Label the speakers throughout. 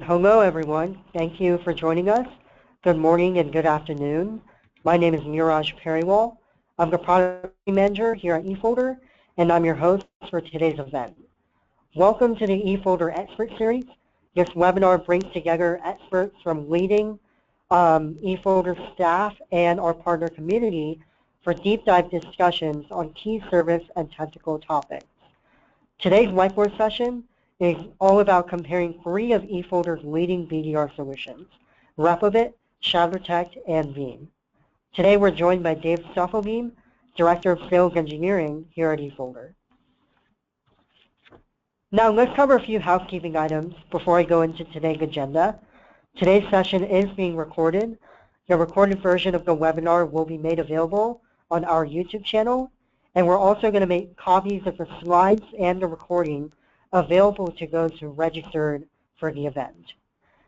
Speaker 1: Hello, everyone. Thank you for joining us. Good morning and good afternoon. My name is Neeraj Periwal. I'm the product manager here at eFolder, and I'm your host for today's event. Welcome to the eFolder Expert Series. This webinar brings together experts from leading eFolder staff and our partner community for deep dive discussions on key service and technical topics. Today's Whiteboard session is all about comparing three of eFolder's leading BDR solutions, Replibit, ShadowProtect, and Veeam. Today we're joined by Dave Stufflebeam, Director of Sales Engineering here at eFolder. Now let's cover a few housekeeping items before I go into today's agenda. Today's session is being recorded. The recorded version of the webinar will be made available on our YouTube channel, and we're also going to make copies of the slides and the recording available to those who registered for the event.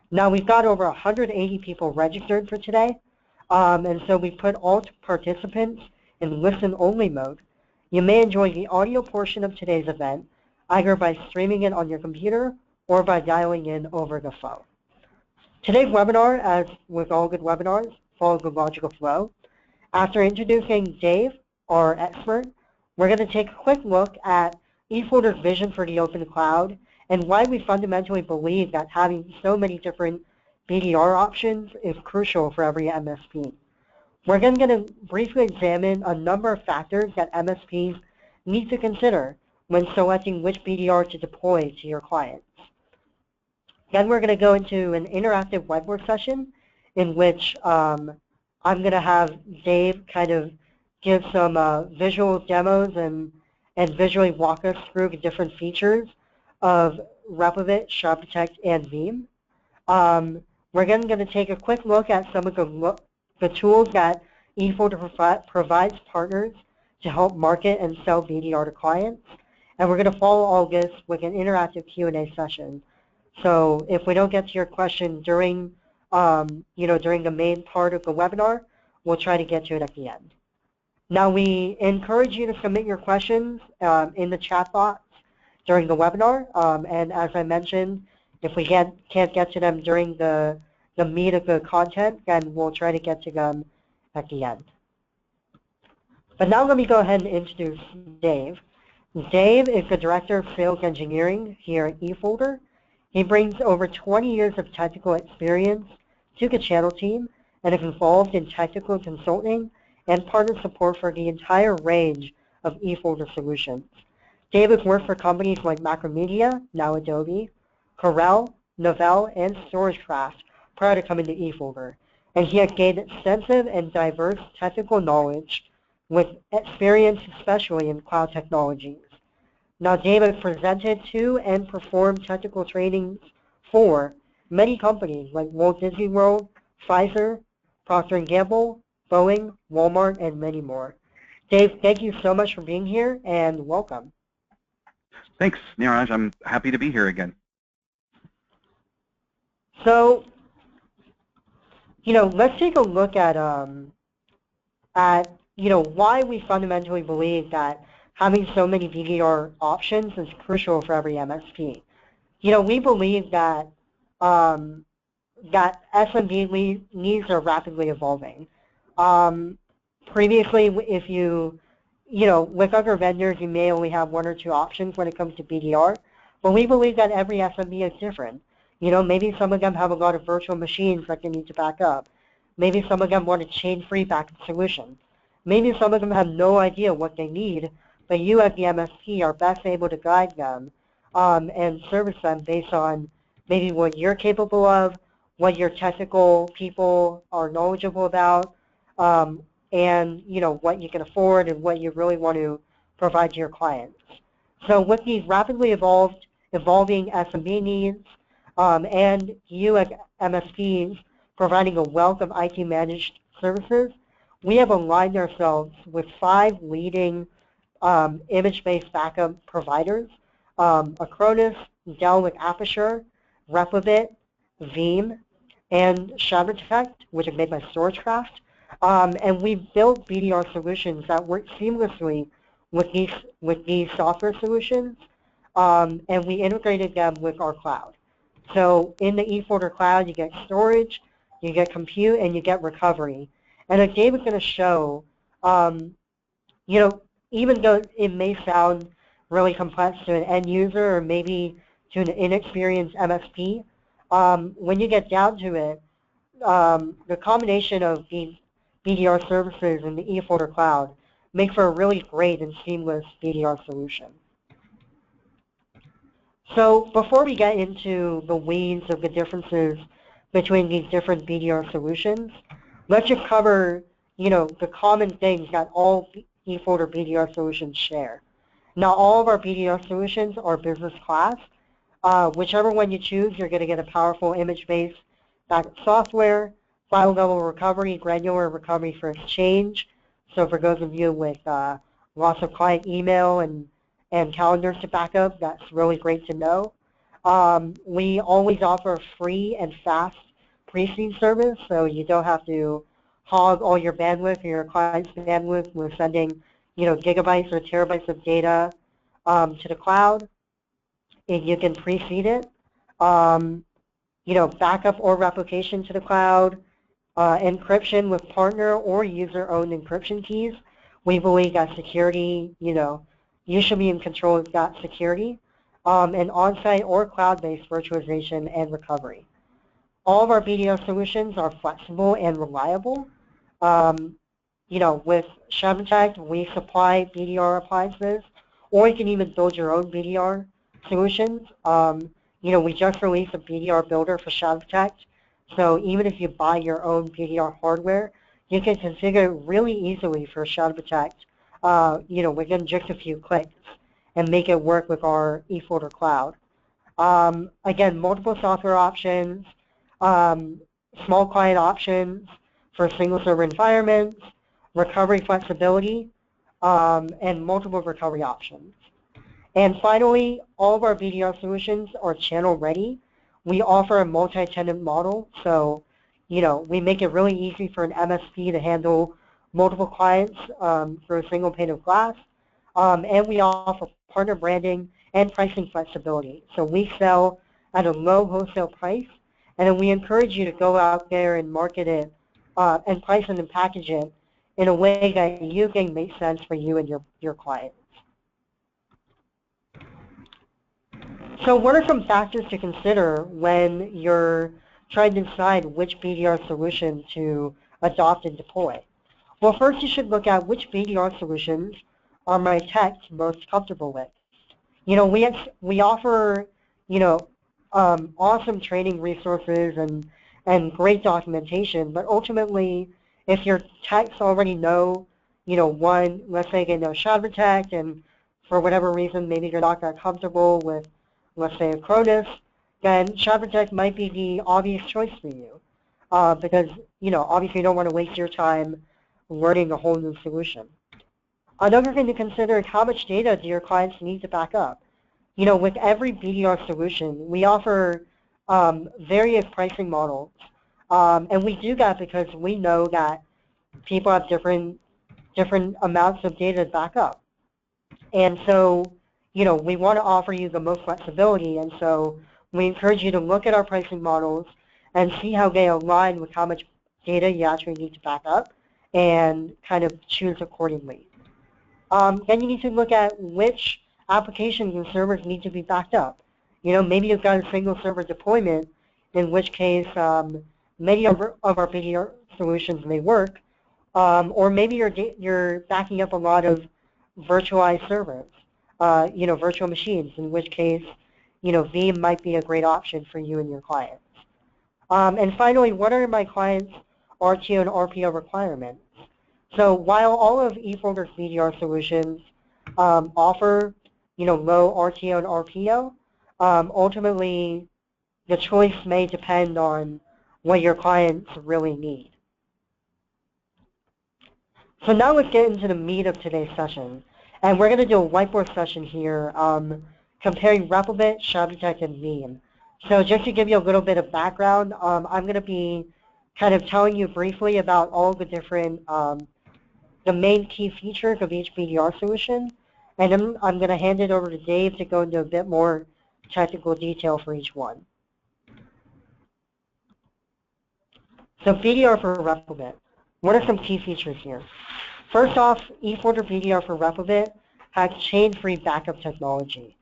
Speaker 1: Now we've got over 180 people registered for today, and so we put all participants in listen-only mode. You may enjoy the audio portion of today's event either by streaming it on your computer or by dialing in over the phone. Today's webinar, as with all good webinars, follows a logical flow. After introducing Dave, our expert, we're going to take a quick look at eFolder's vision for the open cloud and why we fundamentally believe that having so many different BDR options is crucial for every MSP. We're then going to briefly examine a number of factors that MSPs need to consider when selecting which BDR to deploy to your clients. Then we're going to go into an interactive whiteboard session in which I'm going to have Dave kind of give some visual demos and visually walk us through the different features of Replibit, ShadowProtect, and Veeam. We're then going to take a quick look at some of the tools that eFolder provides partners to help market and sell BDR to clients. And we're going to follow all this with an interactive Q&A session. So if we don't get to your question during the main part of the webinar, we'll try to get to it at the end. Now, we encourage you to submit your questions in the chat box during the webinar, and as I mentioned, if we can't get to them during the meat of the content, then we'll try to get to them at the end. But now let me go ahead and introduce Dave. Dave is the Director of Sales Engineering here at eFolder. He brings over 20 years of technical experience to the channel team and is involved in technical consulting and partner support for the entire range of eFolder solutions. Dave has worked for companies like Macromedia, now Adobe, Corel, Novell, and StorageCraft prior to coming to eFolder, and he has gained extensive and diverse technical knowledge with experience especially in cloud technologies. Now, Dave has presented to and performed technical trainings for many companies like Walt Disney World, Pfizer, Procter & Gamble, Boeing, Walmart, and many more. Dave, thank you so much for being here, and welcome.
Speaker 2: Thanks, Neeraj. I'm happy to be here again.
Speaker 1: So, let's take a look at why we fundamentally believe that having so many BDR options is crucial for every MSP. We believe that that SMB needs are rapidly evolving. Previously, if with other vendors, you may only have one or two options when it comes to BDR, but we believe that every SMB is different. Maybe some of them have a lot of virtual machines that they need to back up. Maybe some of them want a chain-free backup solution. Maybe some of them have no idea what they need, but you as the MSP are best able to guide them and service them based on maybe what you're capable of, what your technical people are knowledgeable about, and what you can afford and what you really want to provide to your clients. So with these rapidly evolving SMB needs and you as MSPs providing a wealth of IT managed services, we have aligned ourselves with 5 leading image-based backup providers, Acronis, Dell with Aperture, Replibit, Veeam, and ShadowProtect, which is made by StorageCraft. And we've built BDR solutions that work seamlessly with these software solutions, and we integrated them with our cloud. So in the eFolder cloud, you get storage, you get compute, and you get recovery. And as Dave is going to show, you know, even though it may sound really complex to an end user or maybe to an inexperienced MSP, when you get down to it, the combination of these BDR services in the eFolder cloud make for a really great and seamless BDR solution. So before we get into the weeds of the differences between these different BDR solutions, let's just cover, the common things that all eFolder BDR solutions share. Now, all of our BDR solutions are business class. Whichever one you choose, you're going to get a powerful image-based backup software, file level recovery, granular recovery for exchange. So for those of you with lots of client email and calendars to back up, that's really great to know. We always offer a free and fast pre-seed service, so you don't have to hog all your bandwidth or your client's bandwidth with sending, gigabytes or terabytes of data to the cloud. And you can pre-seed it, backup or replication to the cloud, encryption with partner or user-owned encryption keys. We believe that security, you should be in control of that security, and on-site or cloud-based virtualization and recovery. All of our BDR solutions are flexible and reliable. With ShadowProtect, we supply BDR appliances, or you can even build your own BDR solutions. We just released a BDR builder for ShadowProtect, so even if you buy your own BDR hardware, you can configure it really easily for ShadowProtect, within just a few clicks and make it work with our eFolder cloud. Again, multiple software options, small client options for single server environments, recovery flexibility, and multiple recovery options. And finally, all of our BDR solutions are channel ready. We offer a multi-tenant model, so we make it really easy for an MSP to handle multiple clients through a single pane of glass. And we offer partner branding and pricing flexibility. So we sell at a low wholesale price, and then we encourage you to go out there and market it and price it and package it in a way that you think makes sense for you and your clients. So what are some factors to consider when you're trying to decide which BDR solution to adopt and deploy? Well, first you should look at which BDR solutions are my techs most comfortable with. We offer, awesome training resources and great documentation, but ultimately, if your techs already know, let's say they know ShadowProtect, and for whatever reason, maybe you're not that comfortable with, let's say, Acronis, then ShadowProtect might be the obvious choice for you, because, obviously you don't want to waste your time learning a whole new solution. Another thing to consider is how much data do your clients need to back up. With every BDR solution, we offer various pricing models, and we do that because we know that people have different amounts of data to back up. And so, we want to offer you the most flexibility, and so we encourage you to look at our pricing models and see how they align with how much data you actually need to back up and kind of choose accordingly. Then you need to look at which applications and servers need to be backed up. Maybe you've got a single server deployment, in which case many of our BDR solutions may work, or maybe you're backing up a lot of virtualized servers, virtual machines, in which case, Veeam might be a great option for you and your clients. And finally, what are my clients' RTO and RPO requirements? So while all of eFolder's BDR solutions offer, low RTO and RPO, ultimately the choice may depend on what your clients really need. So now let's get into the meat of today's session. And we're going to do a whiteboard session here comparing Replibit, ShadowProtect, and Veeam. So just to give you a little bit of background, I'm going to be kind of telling you briefly about all the different, the main key features of each BDR solution. And then I'm going to hand it over to Dave to go into a bit more technical detail for each one. So BDR for Replibit. What are some key features here? First off, eFolder BDR for Replibit has chain-free backup technology.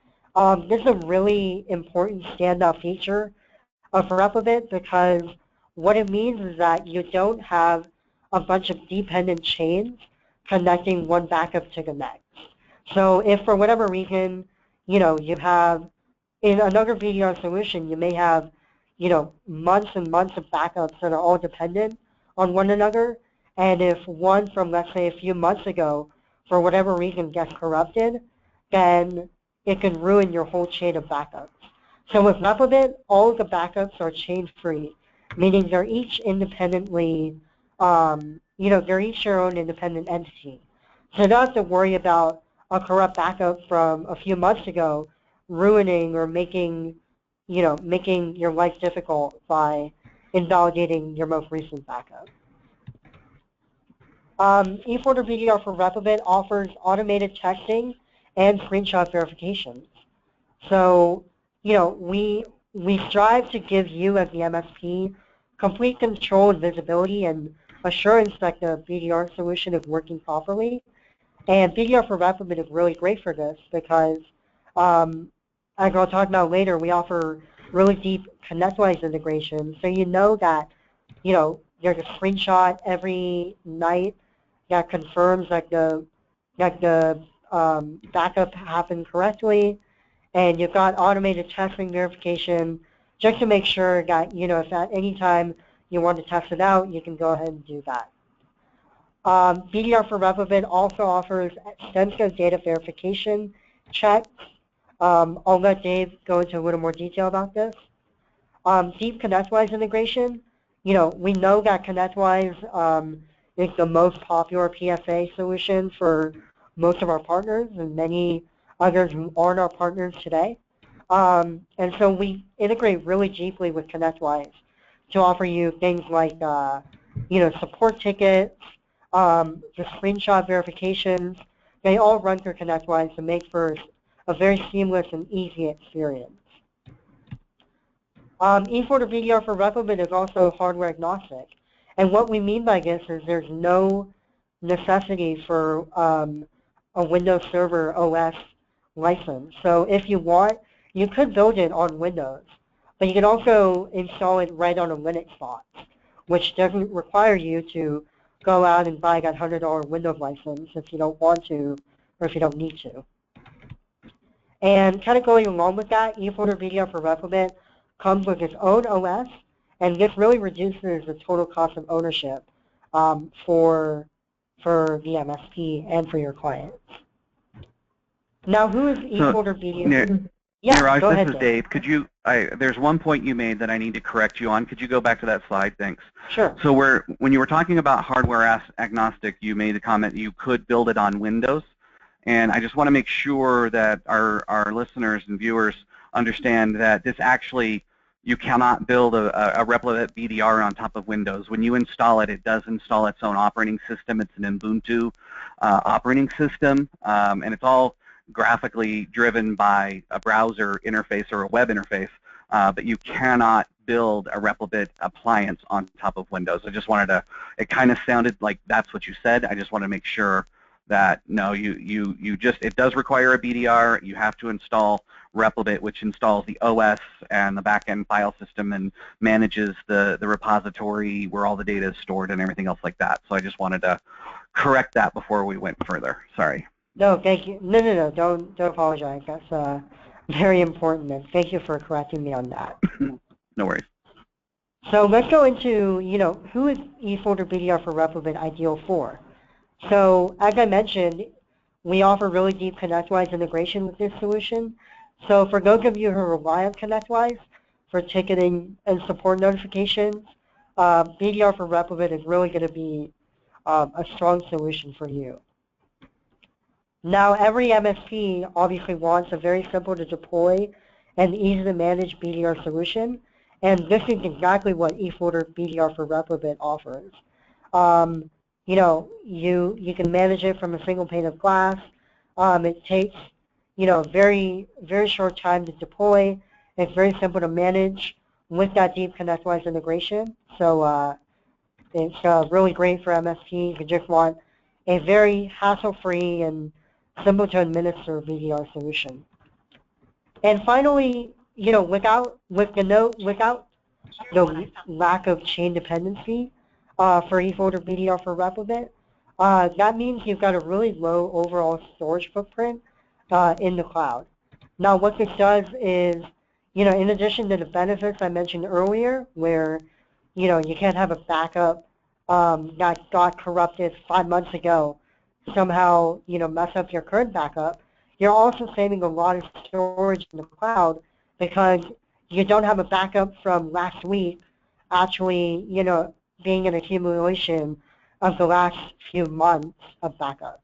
Speaker 1: This is a really important standout feature of Replibit because what it means is that you don't have a bunch of dependent chains connecting one backup to the next. So if for whatever reason, you have, in another VDR solution, you may have, months and months of backups that are all dependent on one another. And if one from, let's say, a few months ago, for whatever reason, gets corrupted, then it can ruin your whole chain of backups. So with Replibit, all of the backups are chain-free, meaning they're each independently, they're each their own independent entity. So you don't have to worry about a corrupt backup from a few months ago ruining or making your life difficult by invalidating your most recent backup. eFolder BDR for Replibit offers automated testing and screenshot verifications. So, we strive to give you as the MSP complete control and visibility and assurance that the BDR solution is working properly. And BDR for Replibit is really great for this because, as I'll talk about later, we offer really deep ConnectWise integration. So you know that, there's a screenshot every night that confirms that the backup happened correctly, and you've got automated testing verification just to make sure that, if at any time you want to test it out, you can go ahead and do that. BDR for Replibit also offers extensive data verification checks. I'll let Dave go into a little more detail about this. Deep ConnectWise integration. We know that ConnectWise is the most popular PSA solution for most of our partners and many others who aren't our partners today. And so we integrate really deeply with ConnectWise to offer you things like, support tickets, the screenshot verifications. They all run through ConnectWise to make for a very seamless and easy experience. eFolder BDR for Replibit is also hardware agnostic. And what we mean by this is there's no necessity for a Windows Server OS license. So if you want, you could build it on Windows, but you can also install it right on a Linux box, which doesn't require you to go out and buy that $100 Windows license if you don't want to or if you don't need to. And kind of going along with that, eFolder BDR for Replibit comes with its own OS, and this really reduces the total cost of ownership for the MSP and for your clients. Now, who is eFolder BDR?
Speaker 2: Neeraj,
Speaker 1: go ahead,
Speaker 2: this is Dave. Could you? There's one point you made that I need to correct you on. Could you go back to that slide? Thanks.
Speaker 1: Sure.
Speaker 2: So when you were talking about hardware agnostic, you made the comment you could build it on Windows, and I just want to make sure that our listeners and viewers understand that this actually, you cannot build a Replibit BDR on top of Windows. When you install it, it does install its own operating system. It's an Ubuntu operating system, and it's all graphically driven by a browser interface or a web interface, but you cannot build a Replibit appliance on top of Windows. I just wanted to, it kind of sounded like that's what you said. I just want to make sure that no, it does require a BDR. You have to install Replibit, which installs the OS and the backend file system and manages the repository where all the data is stored and everything else like that. So I just wanted to correct that before we went further. Sorry.
Speaker 1: No, thank you. No, don't apologize. That's very important, and thank you for correcting me on that.
Speaker 2: No worries.
Speaker 1: So let's go into, who is eFolder BDR for Replibit ideal for? So as I mentioned, we offer really deep ConnectWise integration with this solution. So for those of you who rely on ConnectWise for ticketing and support notifications, BDR for Replibit is really going to be a strong solution for you. Now, every MSP obviously wants a very simple to deploy and easy to manage BDR solution, and this is exactly what eFolder BDR for Replibit offers. You can manage it from a single pane of glass. It takes, very, very short time to deploy. It's very simple to manage with that deep ConnectWise integration. So It's really great for MSPs who just want a very hassle-free and simple to administer VDR solution. And finally, without the lack of chain dependency for eFolder VDR for Replibit, that means you've got a really low overall storage footprint in the cloud. Now, what this does is, in addition to the benefits I mentioned earlier, where, you can't have a backup that got corrupted 5 months ago, somehow, mess up your current backup, you're also saving a lot of storage in the cloud because you don't have a backup from last week actually, being an accumulation of the last few months of backups.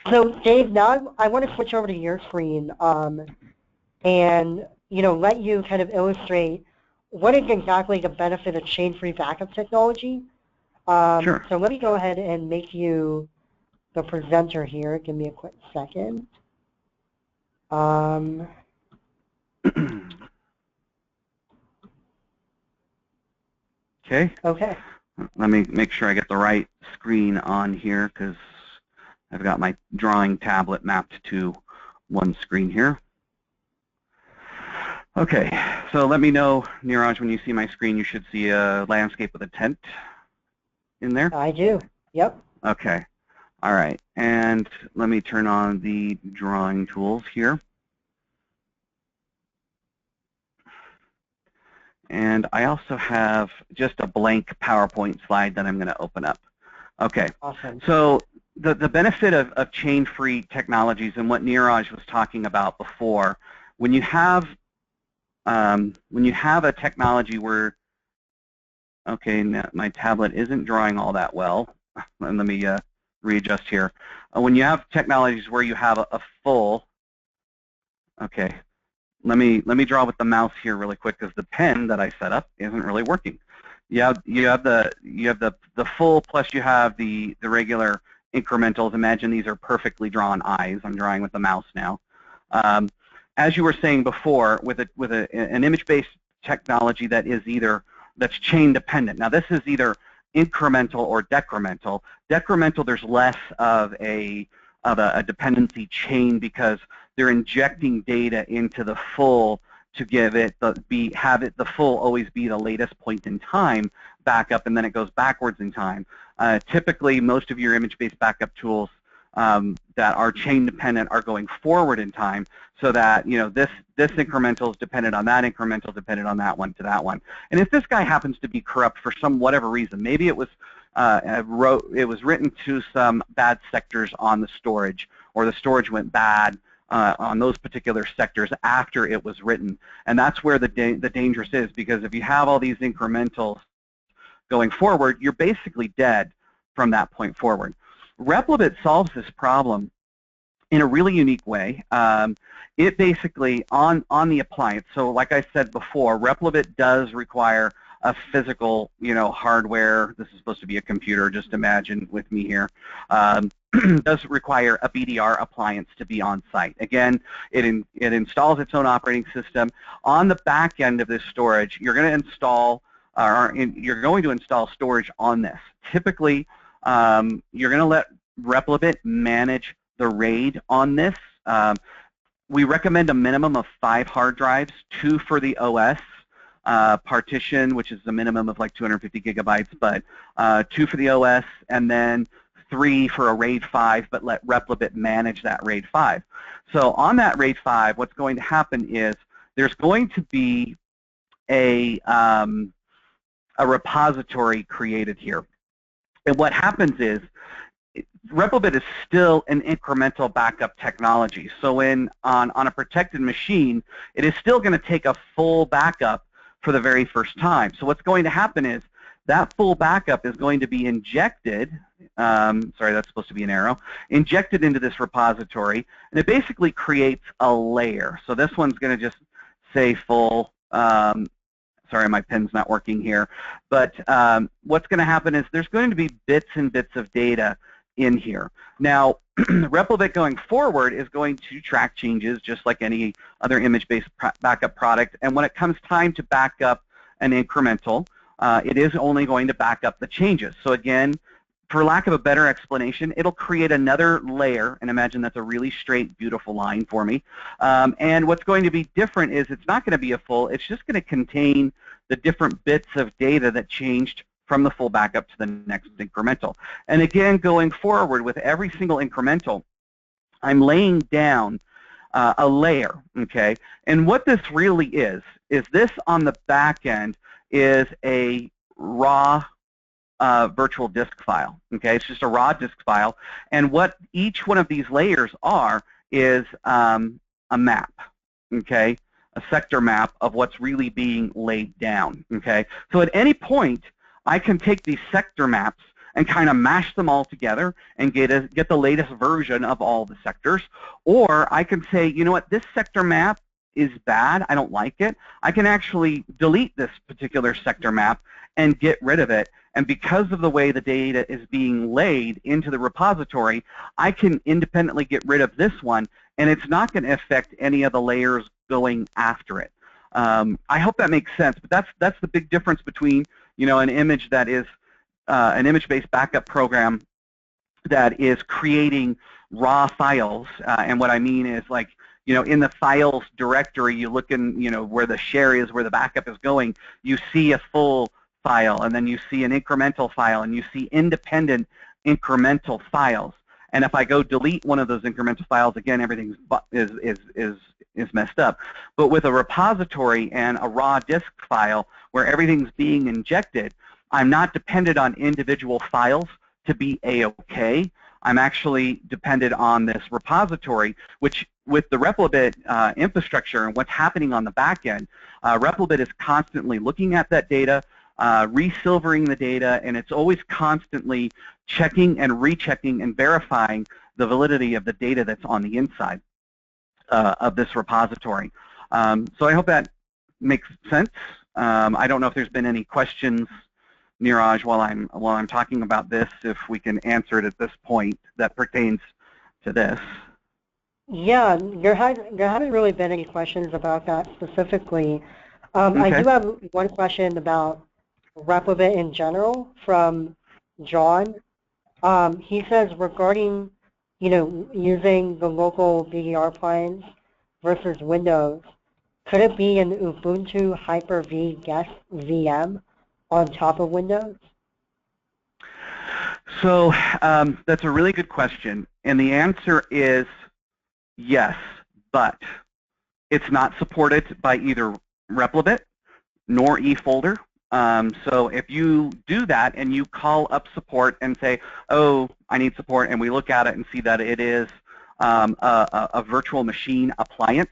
Speaker 1: So, Dave, now I want to switch over to your screen and, let you kind of illustrate what is exactly the benefit of chain-free backup technology.
Speaker 2: Sure.
Speaker 1: So let me go ahead and make you the presenter here. Give me a quick second.
Speaker 2: Okay.
Speaker 1: Okay.
Speaker 2: Let me make sure I get the right screen on here because I've got my drawing tablet mapped to one screen here. Okay, so let me know, Neeraj, when you see my screen, you should see a landscape with a tent in there.
Speaker 1: I do. Yep.
Speaker 2: Okay. All right. And let me turn on the drawing tools here. And I also have just a blank PowerPoint slide that I'm going to open up. Okay.
Speaker 1: Awesome.
Speaker 2: So the benefit of chain-free technologies and what Neeraj was talking about before, when you have a technology where, okay, my tablet isn't drawing all that well. And let me readjust here. When you have technologies where you have a full, okay, let me draw with the mouse here really quick because the pen that I set up isn't really working. You have the full plus you have the regular incrementals. Imagine these are perfectly drawn eyes. I'm drawing with the mouse now. As you were saying before, with an image-based technology that's chain dependent. Now this is either incremental or decremental. Decremental, there's less of a dependency chain because they're injecting data into the full to give it the full always be the latest point in time backup, and then it goes backwards in time. Typically, most of your image-based backup tools that are chain dependent are going forward in time, so that this incremental is dependent on that incremental, dependent on that one to that one. And if this guy happens to be corrupt for whatever reason, maybe it was written to some bad sectors on the storage, or the storage went bad on those particular sectors after it was written, and that's where the dangerous is, because if you have all these incrementals going forward, you're basically dead from that point forward. Replibit solves this problem in a really unique way. It basically, on the appliance, so like I said before, Replibit does require a physical, hardware. This is supposed to be a computer, just imagine with me here. Does require a BDR appliance to be on site. Again, it installs its own operating system. On the back end of this storage, you're going to install storage on this. Typically, you're going to let Replibit manage the RAID on this. We recommend a minimum of 5 hard drives, 2 for the OS partition, which is a minimum of like 250 gigabytes, but 2 for the OS, and then 3 for a RAID 5, but let Replibit manage that RAID 5. So on that RAID 5, what's going to happen is there's going to be a repository created here. And what happens is Replibit is still an incremental backup technology. So on a protected machine, it is still going to take a full backup for the very first time. So what's going to happen is that full backup is going to be injected, sorry, that's supposed to be an arrow, injected into this repository, and it basically creates a layer. So this one's going to just say full, sorry, my pen's not working here, but what's going to happen is there's going to be bits and bits of data in here. Now, Replibit going forward is going to track changes just like any other image-based backup product, and when it comes time to back up an incremental, it is only going to back up the changes. So again, for lack of a better explanation, it'll create another layer, and imagine that's a really straight, beautiful line for me. And what's going to be different is it's not going to be a full, it's just going to contain the different bits of data that changed from the full backup to the next incremental. And again, going forward with every single incremental, I'm laying down a layer, okay? And what this really is this on the back end is a raw virtual disk file, okay? It's just a raw disk file. And what each one of these layers are is a map, okay? A sector map of what's really being laid down, okay? So at any point, I can take these sector maps and kind of mash them all together and get the latest version of all the sectors. Or I can say, you know what, this sector map is bad, I don't like it. I can actually delete this particular sector map and get rid of it. And because of the way the data is being laid into the repository, I can independently get rid of this one, and it's not going to affect any of the layers going after it. I hope that makes sense, but that's the big difference between, you know, an image that is an image-based backup program that is creating raw files, and what I mean is, like, you know, in the files directory, you look in, you know, where the share is, where the backup is going, you see a full file, and then you see an incremental file, and you see independent incremental files. And if I go delete one of those incremental files, again, everything is messed up. But with a repository and a raw disk file where everything's being injected, I'm not dependent on individual files to be A-OK. I'm actually dependent on this repository, which with the Replibit infrastructure and what's happening on the back end, Replibit is constantly looking at that data, resilvering the data, and it's always constantly checking and rechecking and verifying the validity of the data that's on the inside of this repository. So I hope that makes sense. I don't know if there's been any questions, Neeraj, while I'm talking about this, if we can answer it at this point that pertains to this.
Speaker 1: Yeah, there haven't really been any questions about that specifically.
Speaker 2: Okay.
Speaker 1: I do have one question about Replibit in general from John. He says regarding, you know, using the local VDR appliance versus Windows, could it be an Ubuntu Hyper-V guest VM on top of Windows?
Speaker 2: So that's a really good question, and the answer is yes, but it's not supported by either Replibit nor eFolder. So if you do that and you call up support and say, oh, I need support, and we look at it and see that it is a virtual machine appliance,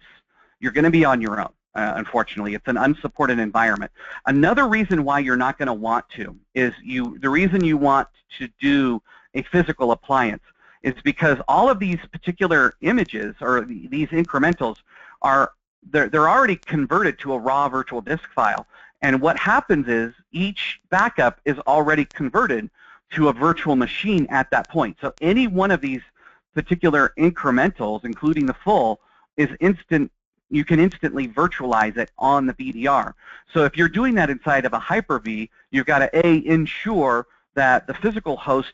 Speaker 2: you're going to be on your own. Unfortunately, it's an unsupported environment. Another reason why you're not going to want to is the reason you want to do a physical appliance is because all of these particular images or these incrementals they're already converted to a raw virtual disk file. And what happens is each backup is already converted to a virtual machine at that point. So any one of these particular incrementals, including the full, is instant. You can instantly virtualize it on the VDR. So if you're doing that inside of a Hyper-V, you've got to ensure that the physical host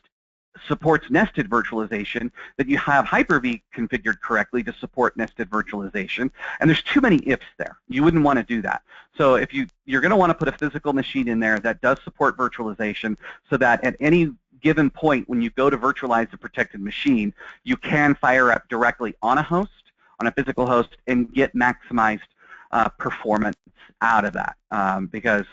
Speaker 2: supports nested virtualization, that you have Hyper-V configured correctly to support nested virtualization, and there's too many ifs there. You wouldn't want to do that. So if you're going to want to put a physical machine in there that does support virtualization, so that at any given point when you go to virtualize a protected machine, you can fire up directly on a host, on a physical host, and get maximized performance out of that. Because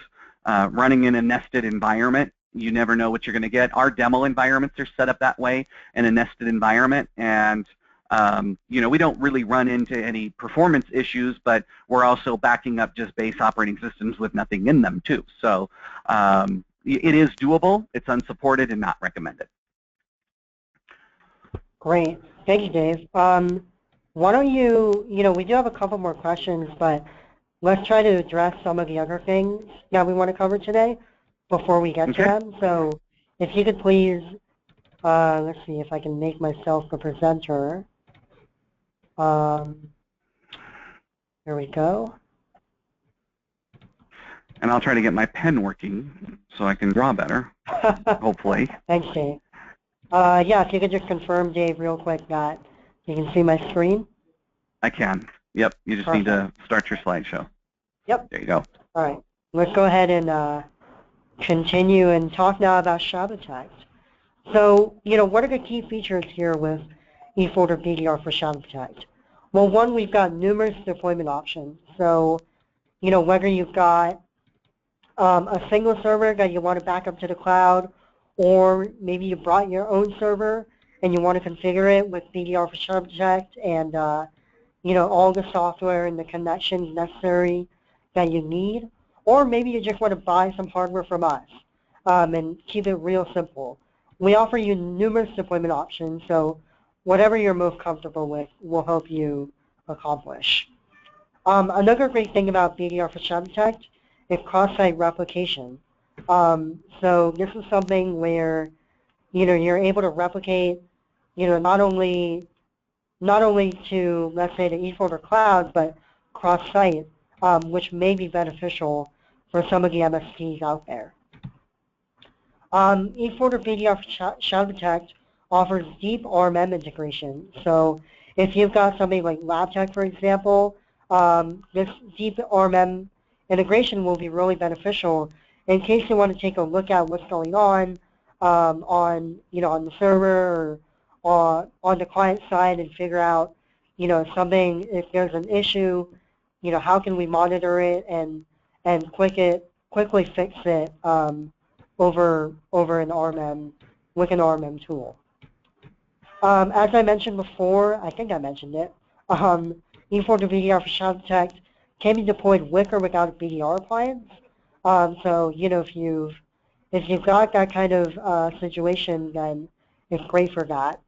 Speaker 2: running in a nested environment, you never know what you're going to get. Our demo environments are set up that way in a nested environment, and you know, we don't really run into any performance issues, but we're also backing up just base operating systems with nothing in them too. So it is doable. It's unsupported and not recommended.
Speaker 1: Great. Thank you, Dave. Why don't you know, we do have a couple more questions, but let's try to address some of the other things that we want to cover today before we get to them. So if you could please, let's see if I can make myself the presenter. There we go.
Speaker 2: And I'll try to get my pen working. so I can draw better, hopefully.
Speaker 1: Thanks, Dave. Yeah, if you could just confirm, Dave, real quick that you can see my screen.
Speaker 2: I can. Yep, you just need to start your slideshow.
Speaker 1: Yep.
Speaker 2: There you go.
Speaker 1: All right. Let's go ahead and continue and talk now about ShadowProtect. So, what are the key features here with eFolder BDR for ShadowProtect? Well, one, we've got numerous deployment options. So, whether you've got a single server that you want to back up to the cloud, or maybe you brought your own server and you want to configure it with BDR for ShadowProtect and, all the software and the connections necessary that you need, or maybe you just want to buy some hardware from us and keep it real simple. We offer you numerous deployment options, so whatever you're most comfortable with will help you accomplish. Another great thing about BDR for ShadowProtect is cross-site replication. So this is something where you're able to replicate not only to, let's say, the eFolder cloud, but cross-site, which may be beneficial for some of the MSPs out there. eFolder BDR for ShadowProtect offers deep RMM integration. So if you've got something like LabTech, for example, this deep RMM integration will be really beneficial in case you want to take a look at what's going on the server or on the client side and figure out, if there's an issue, how can we monitor it and quickly fix it over an RMM with an RMM tool. As I mentioned before, I think I mentioned it, eFolder BDR for ShadowProtect can be deployed with or without a BDR appliance. So if you've got that kind of situation, then it's great for that.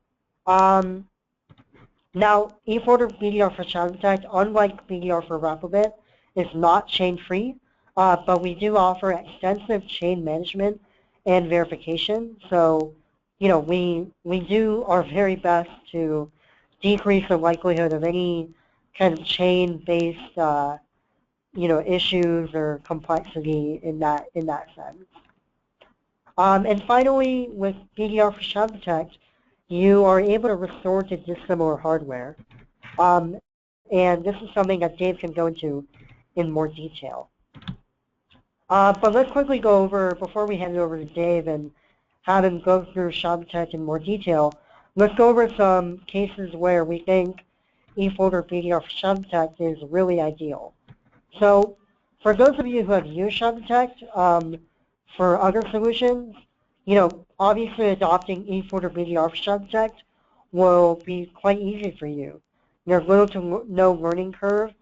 Speaker 1: Now, eFolder BDR for ShadowProtect, unlike BDR for Replibit, is not chain-free, but we do offer extensive chain management and verification. So, we do our very best to decrease the likelihood of any kind of chain-based, issues or complexity in that sense. And finally, with BDR for ShadowProtect, you are able to restore to dissimilar hardware. And this is something that Dave can go into in more detail. But let's quickly go over, before we hand it over to Dave and have him go through ShadowProtect in more detail, let's go over some cases where we think eFolder BDR for ShadowProtect is really ideal. So for those of you who have used ShadowProtect for other solutions, obviously adopting eFolder BDR for ShadowProtect will be quite easy for you. There's little to no learning curve.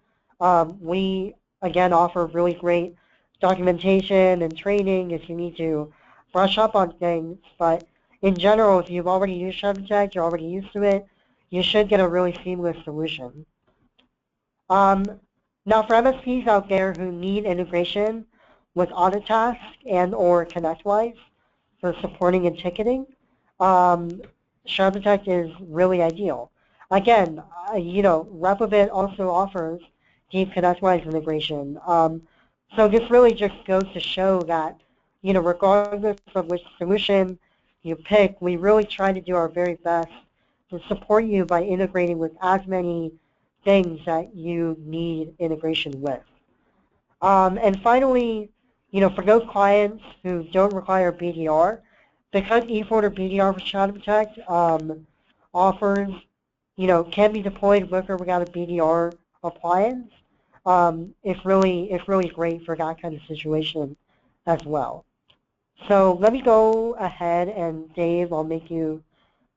Speaker 1: We, again, offer really great documentation and training if you need to brush up on things, but in general, if you've already used ShadowProtect, you're already used to it, you should get a really seamless solution. Now, for MSPs out there who need integration with Autotask and or ConnectWise for supporting and ticketing, ShadowProtect is really ideal. Again, Replibit also offers deep ConnectWise integration. So this really just goes to show that, regardless of which solution you pick, we really try to do our very best to support you by integrating with as many things that you need integration with. And finally, for those clients who don't require BDR, because eFolder BDR for ShadowProtect offers, can be deployed with or without a BDR appliance, it's really great for that kind of situation as well. So let me go ahead and Dave, I'll make you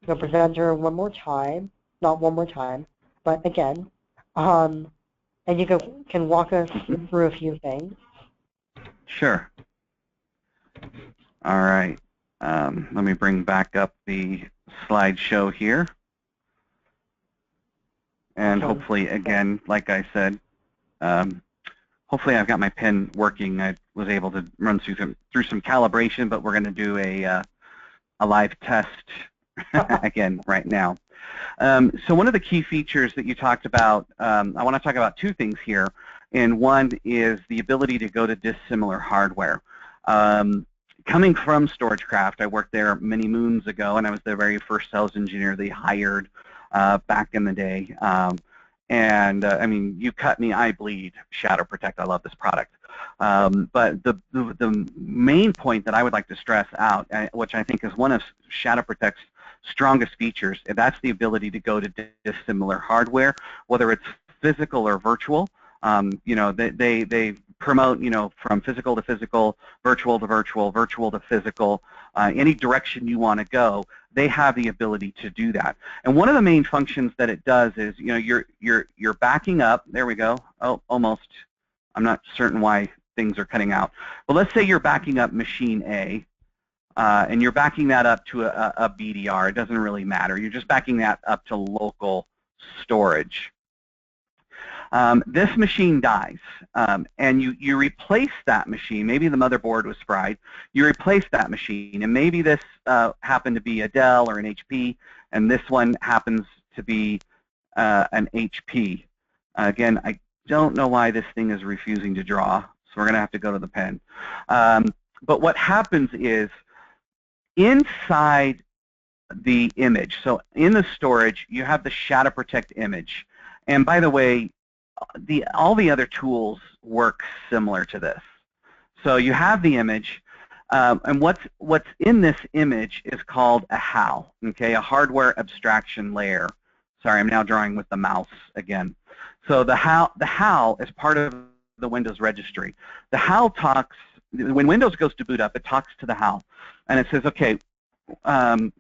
Speaker 1: the presenter one more time, not one more time, but again, and you can walk us through a few things.
Speaker 2: Sure. All right. Let me bring back up the slideshow here. And hopefully, again, like I said, hopefully I've got my pen working. I was able to run through some calibration, but we're going to do a live test again right now. So one of the key features that you talked about, I want to talk about two things here, and one is the ability to go to dissimilar hardware. coming from StorageCraft, I worked there many moons ago, and I was the very first sales engineer they hired back in the day. I mean, you cut me, I bleed. ShadowProtect, I love this product. But the main point that I would like to stress out, which I think is one of ShadowProtect's strongest features, and that's the ability to go to dissimilar hardware, whether it's physical or virtual. You know, they promote, you know, from physical to physical, virtual to virtual, virtual to physical, any direction you want to go. They have the ability to do that. And one of the main functions that it does is, you know, you're backing up. There we go. Oh, almost. I'm not certain why things are cutting out. But let's say you're backing up machine A, and you're backing that up to a BDR. It doesn't really matter. You're just backing that up to local storage. This machine dies, and you replace that machine. Maybe the motherboard was fried. You replace that machine, and maybe this happened to be a Dell or an HP, and this one happens to be an HP. Again, I don't know why this thing is refusing to draw, so we're going to have to go to the pen. But what happens is, inside the image, so in the storage, you have the ShadowProtect image. And by the way, all the other tools work similar to this. So you have the image, and what's in this image is called a HAL, okay, a hardware abstraction layer. Sorry, I'm now drawing with the mouse again. So the HAL is part of the Windows registry. The HAL talks, when Windows goes to boot up, it talks to the HAL, and it says, okay,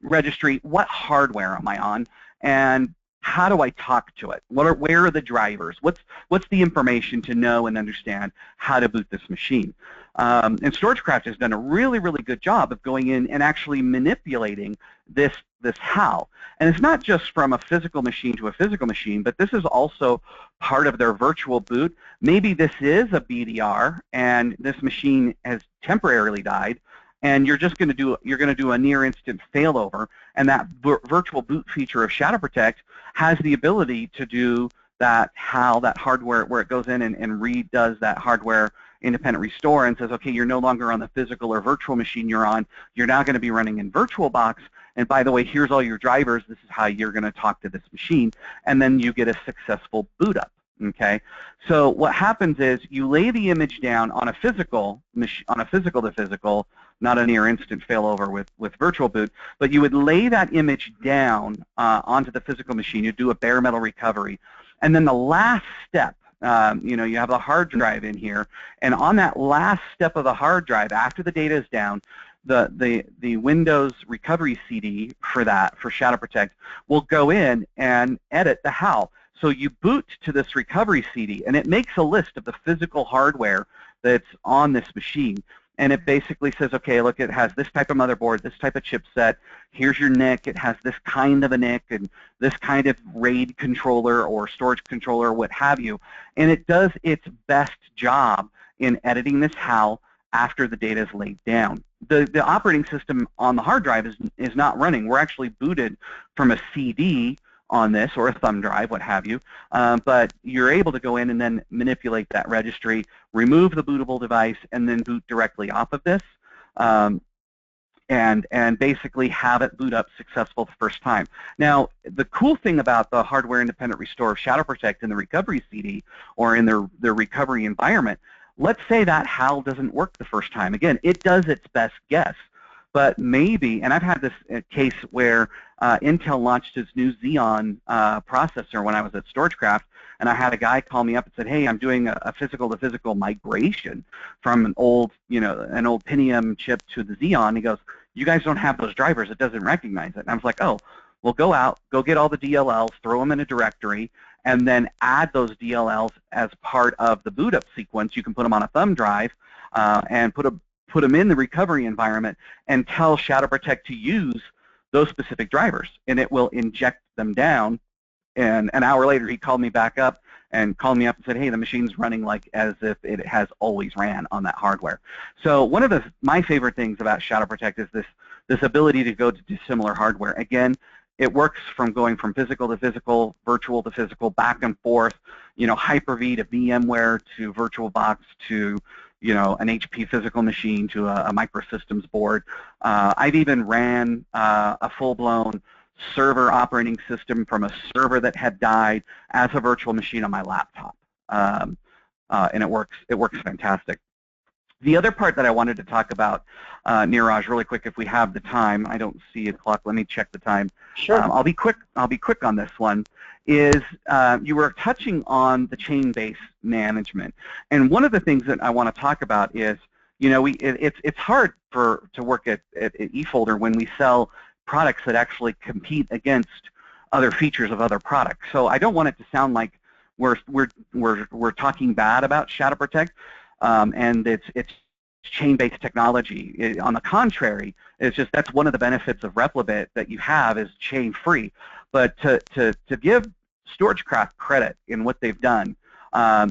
Speaker 2: registry, what hardware am I on, and how do I talk to it? Where are the drivers? What's the information to know and understand how to boot this machine? And StorageCraft has done a really, really good job of going in and actually manipulating this HAL. And it's not just from a physical machine to a physical machine, but this is also part of their virtual boot. Maybe this is a BDR, and this machine has temporarily died, and you're going to do a near instant failover, and that virtual boot feature of ShadowProtect has the ability to do that HAL, that hardware, where it goes in and redoes that hardware independent restore and says, okay, you're no longer on the physical or virtual machine you're on. You're now going to be running in VirtualBox, and by the way, here's all your drivers. This is how you're going to talk to this machine, and then you get a successful boot up. Okay, so what happens is you lay the image down on a physical to physical, not a near instant failover with virtual boot, but you would lay that image down onto the physical machine. You do a bare metal recovery, and then the last step, you know, you have the hard drive in here, and on that last step of the hard drive, after the data is down, the Windows recovery CD for ShadowProtect will go in and edit the HAL. So you boot to this recovery CD, and it makes a list of the physical hardware that's on this machine. And it basically says, okay, look, it has this type of motherboard, this type of chipset, here's your NIC, it has this kind of a NIC, and this kind of RAID controller or storage controller, what have you. And it does its best job in editing this HAL after the data is laid down. The operating system on the hard drive is not running. We're actually booted from a CD on this, or a thumb drive, what have you, but you're able to go in and then manipulate that registry, remove the bootable device, and then boot directly off of this, and basically have it boot up successful the first time. Now, the cool thing about the hardware independent restore of ShadowProtect in the recovery CD or in their recovery environment, let's say that HAL doesn't work the first time. Again, it does its best guess. But maybe, and I've had this case where Intel launched its new Xeon processor when I was at StorageCraft, and I had a guy call me up and said, hey, I'm doing a physical-to-physical migration from an old Pentium chip to the Xeon. He goes, you guys don't have those drivers. It doesn't recognize it. And I was like, oh, well, go out, go get all the DLLs, throw them in a directory, and then add those DLLs as part of the boot up sequence. You can put them on a thumb drive and put them in the recovery environment and tell ShadowProtect to use those specific drivers, and it will inject them down. And an hour later, he called me back up and said, hey, the machine's running like as if it has always ran on that hardware. So one of my favorite things about ShadowProtect is this ability to go to dissimilar hardware. Again, it works from going from physical to physical, virtual to physical, back and forth, you know, Hyper-V to VMware to VirtualBox to, an HP physical machine to a microsystems board. I've even ran a full-blown server operating system from a server that had died as a virtual machine on my laptop, and it works fantastic. The other part that I wanted to talk about, Neeraj, really quick, if we have the time. I don't see a clock. Let me check the time.
Speaker 1: Sure.
Speaker 2: I'll be quick on this one. Is you were touching on the chain-based management, and one of the things that I want to talk about is, it's hard to work at eFolder when we sell products that actually compete against other features of other products. So I don't want it to sound like we're talking bad about ShadowProtect. And it's chain-based technology. On the contrary, it's just that's one of the benefits of Replibit that you have is chain-free. But to give StorageCraft credit in what they've done,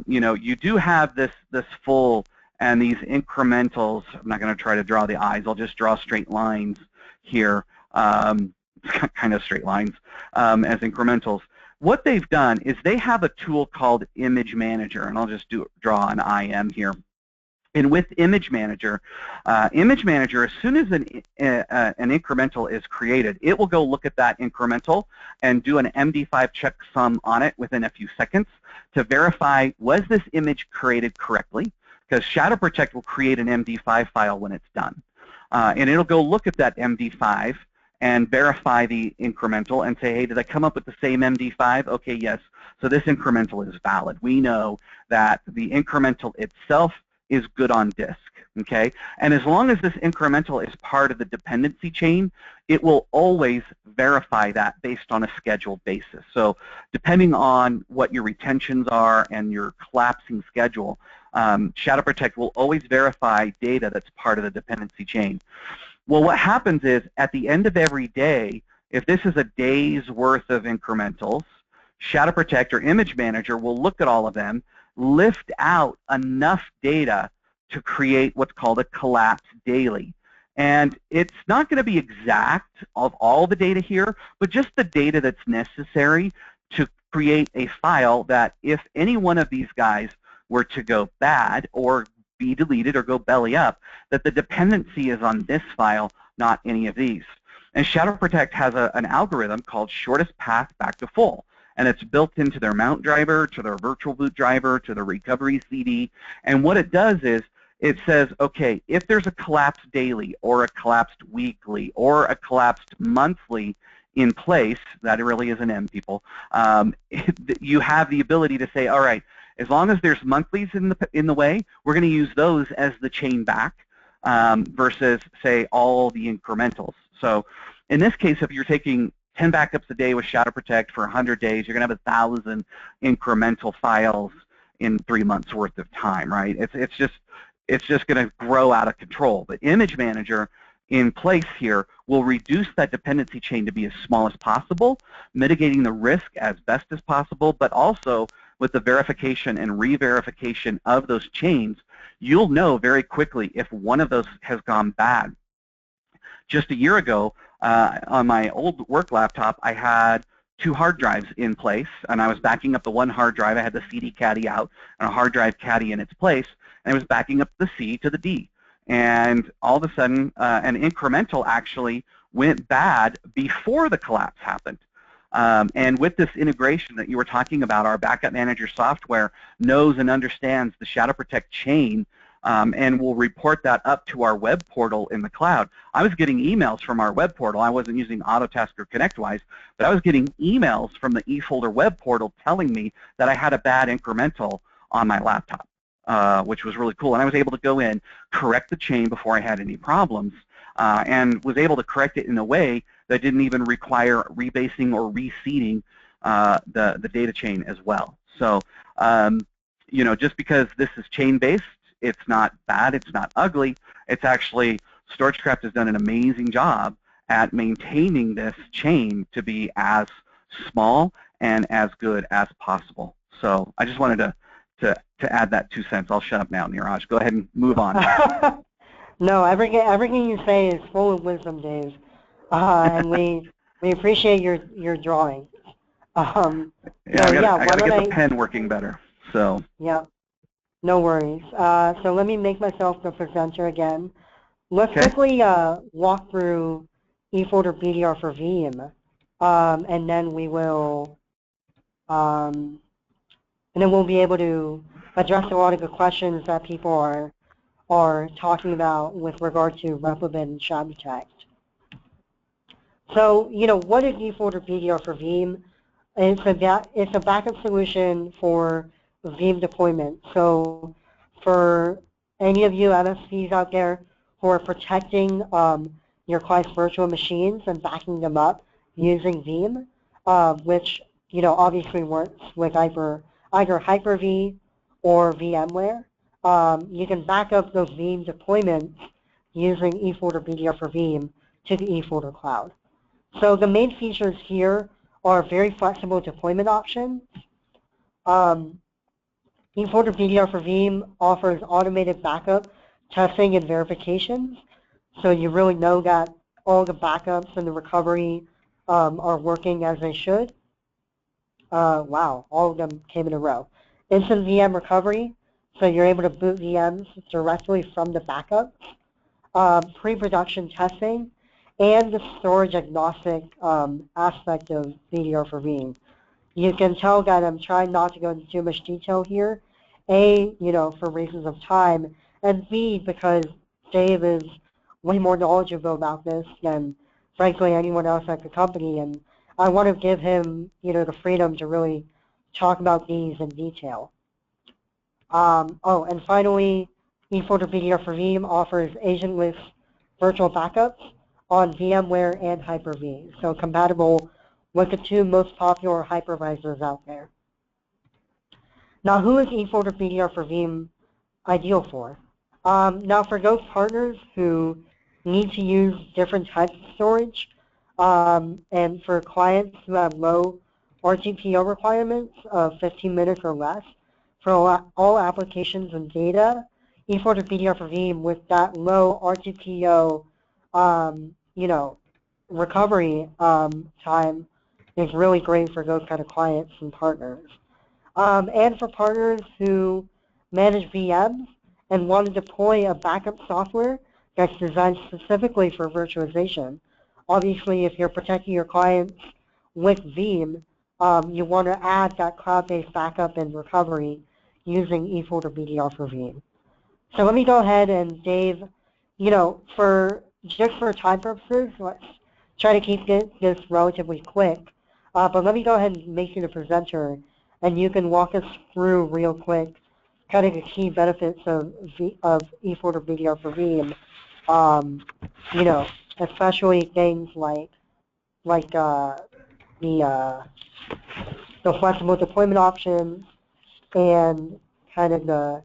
Speaker 2: you do have this full and these incrementals. I'm not going to try to draw the eyes. I'll just draw straight lines here, kind of straight lines as incrementals. What they've done is they have a tool called Image Manager, and I'll just draw an IM here. And with Image Manager, as soon as an incremental is created, it will go look at that incremental and do an MD5 checksum on it within a few seconds to verify, was this image created correctly? Because ShadowProtect will create an MD5 file when it's done. And it'll go look at that MD5 and verify the incremental and say, hey, did I come up with the same MD5? Okay, yes. So this incremental is valid. We know that the incremental itself is good on disk, okay? And as long as this incremental is part of the dependency chain, it will always verify that based on a scheduled basis. So depending on what your retentions are and your collapsing schedule, ShadowProtect will always verify data that's part of the dependency chain. Well, what happens is at the end of every day, if this is a day's worth of incrementals, ShadowProtect or Image Manager will look at all of them, lift out enough data to create what's called a collapse daily. And it's not going to be exact of all the data here, but just the data that's necessary to create a file that if any one of these guys were to go bad or be deleted or go belly up, that the dependency is on this file, not any of these. And ShadowProtect has an algorithm called shortest path back to full. And it's built into their mount driver, to their virtual boot driver, to the recovery CD. And what it does is it says, okay, if there's a collapsed daily or a collapsed weekly or a collapsed monthly in place, that really is an M, people, you have the ability to say, all right, as long as there's monthlies in the way, we're going to use those as the chain back versus, say, all the incrementals. So in this case, if you're taking 10 backups a day with ShadowProtect for 100 days, you're going to have 1,000 incremental files in 3 months worth of time, right? It's just going to grow out of control. But Image Manager in place here will reduce that dependency chain to be as small as possible, mitigating the risk as best as possible, but also with the verification and re-verification of those chains, you'll know very quickly if one of those has gone bad. Just a year ago, on my old work laptop, I had 2 hard drives in place, and I was backing up the one hard drive. I had the CD caddy out and a hard drive caddy in its place, and I was backing up the C to the D. And all of a sudden, an incremental actually went bad before the collapse happened. And with this integration that you were talking about, our backup manager software knows and understands the ShadowProtect chain and will report that up to our web portal in the cloud. I was getting emails from our web portal. I wasn't using Autotask or ConnectWise, but I was getting emails from the eFolder web portal telling me that I had a bad incremental on my laptop, which was really cool. And I was able to go in, correct the chain before I had any problems, and was able to correct it in a way that didn't even require rebasing or reseeding the data chain as well. So, just because this is chain-based, it's not bad, it's not ugly. It's actually, StorageCraft has done an amazing job at maintaining this chain to be as small and as good as possible. So I just wanted to add that 2 cents. I'll shut up now, Neeraj. Go ahead and move on.
Speaker 1: No, everything you say is full of wisdom, Dave. And we appreciate your drawing.
Speaker 2: I got to get the pen working better. So.
Speaker 1: Yeah. No worries. So let me make myself the presenter again. Let's
Speaker 2: Okay.
Speaker 1: quickly walk through eFolder BDR for Veeam, and then we will, and then we'll be able to address a lot of the questions that people are talking about with regard to Replibit and ShadowProtect. So, what is eFolder BDR for Veeam? It's a backup solution for Veeam deployment. So for any of you MSPs out there who are protecting your client's virtual machines and backing them up using Veeam, which obviously works with either Hyper-V or VMware, you can back up those Veeam deployments using eFolder BDR for Veeam to the eFolder cloud. So the main features here are very flexible deployment options. eFolder BDR for Veeam offers automated backup, testing, and verifications. So you really know that all the backups and the recovery are working as they should. Wow, all of them came in a row. Instant VM recovery, so you're able to boot VMs directly from the backup. Pre-production testing, and the storage agnostic aspect of BDR for Veeam. You can tell that I'm trying not to go into too much detail here. A, for reasons of time, and B, because Dave is way more knowledgeable about this than, frankly, anyone else at the company, and I want to give him, the freedom to really talk about these in detail. And finally, eFolder BDR for Veeam offers agentless virtual backups on VMware and Hyper-V, so compatible with the two most popular hypervisors out there. Now, who is eFolder BDR for Veeam ideal for? Now, for those partners who need to use different types of storage, and for clients who have low RTPO requirements of 15 minutes or less, for all applications and data, eFolder BDR for Veeam with that low RTPO, recovery time is really great for those kind of clients and partners. And for partners who manage VMs and want to deploy a backup software that's designed specifically for virtualization. Obviously, if you're protecting your clients with Veeam, you want to add that cloud-based backup and recovery using eFolder BDR for Veeam. So let me go ahead and, Dave, just for time purposes, let's try to keep this relatively quick. But let me go ahead and make you the presenter, and you can walk us through real quick kind of the key benefits of eFolder BDR for Veeam. Especially things like the flexible deployment options and kind of the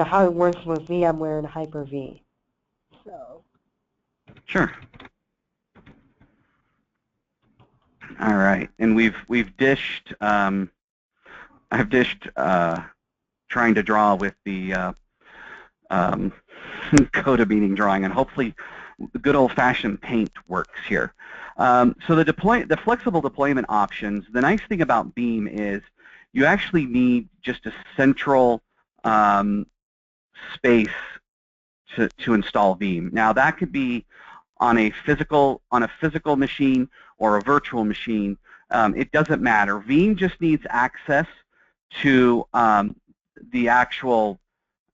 Speaker 1: how it works with VMware and Hyper-V. So.
Speaker 2: Sure. All right, and we've dished. I've dished trying to draw with the Coda beating drawing, and hopefully the good old-fashioned paint works here. So the flexible deployment options. The nice thing about Veeam is you actually need just a central space to install Veeam. Now that could be on a physical machine or a virtual machine. It doesn't matter. Veeam just needs access to the actual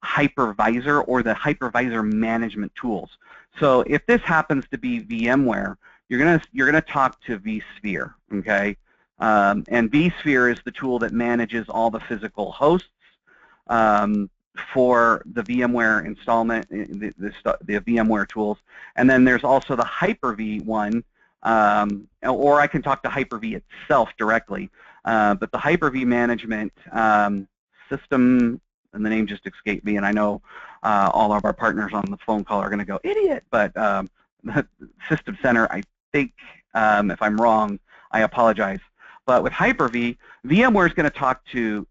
Speaker 2: hypervisor or the hypervisor management tools. So if this happens to be VMware, you're gonna talk to vSphere, okay? And vSphere is the tool that manages all the physical hosts for the VMware installment, the VMware tools. And then there's also the Hyper-V one, or I can talk to Hyper-V itself directly. But the Hyper-V management system, and the name just escaped me, and I know all of our partners on the phone call are going to go, idiot, but the System Center, I think, if I'm wrong, I apologize. But with Hyper-V, VMware is going to talk to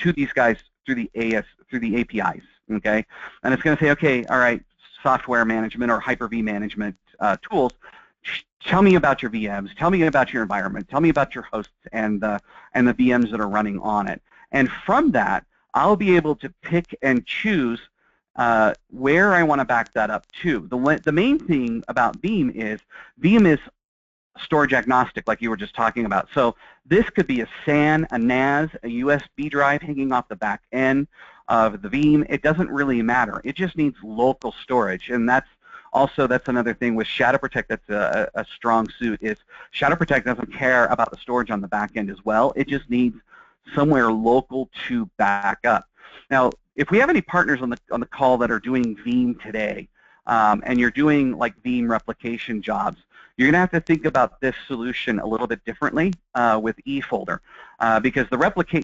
Speaker 2: these guys through the APIs, okay? And it's going to say, okay, all right, software management or Hyper-V management tools, tell me about your VMs, tell me about your environment, tell me about your hosts and the VMs that are running on it. And from that, I'll be able to pick and choose where I want to back that up to. The main thing about Veeam is storage agnostic, like you were just talking about. So this could be a SAN, a NAS, a USB drive hanging off the back end of the Veeam. It doesn't really matter. It just needs local storage, and that's another thing with ShadowProtect that's a strong suit, is ShadowProtect doesn't care about the storage on the back end as well. It just needs somewhere local to back up. Now, if we have any partners on the call that are doing Veeam today, and you're doing like Veeam replication jobs, you're going to have to think about this solution a little bit differently with eFolder, because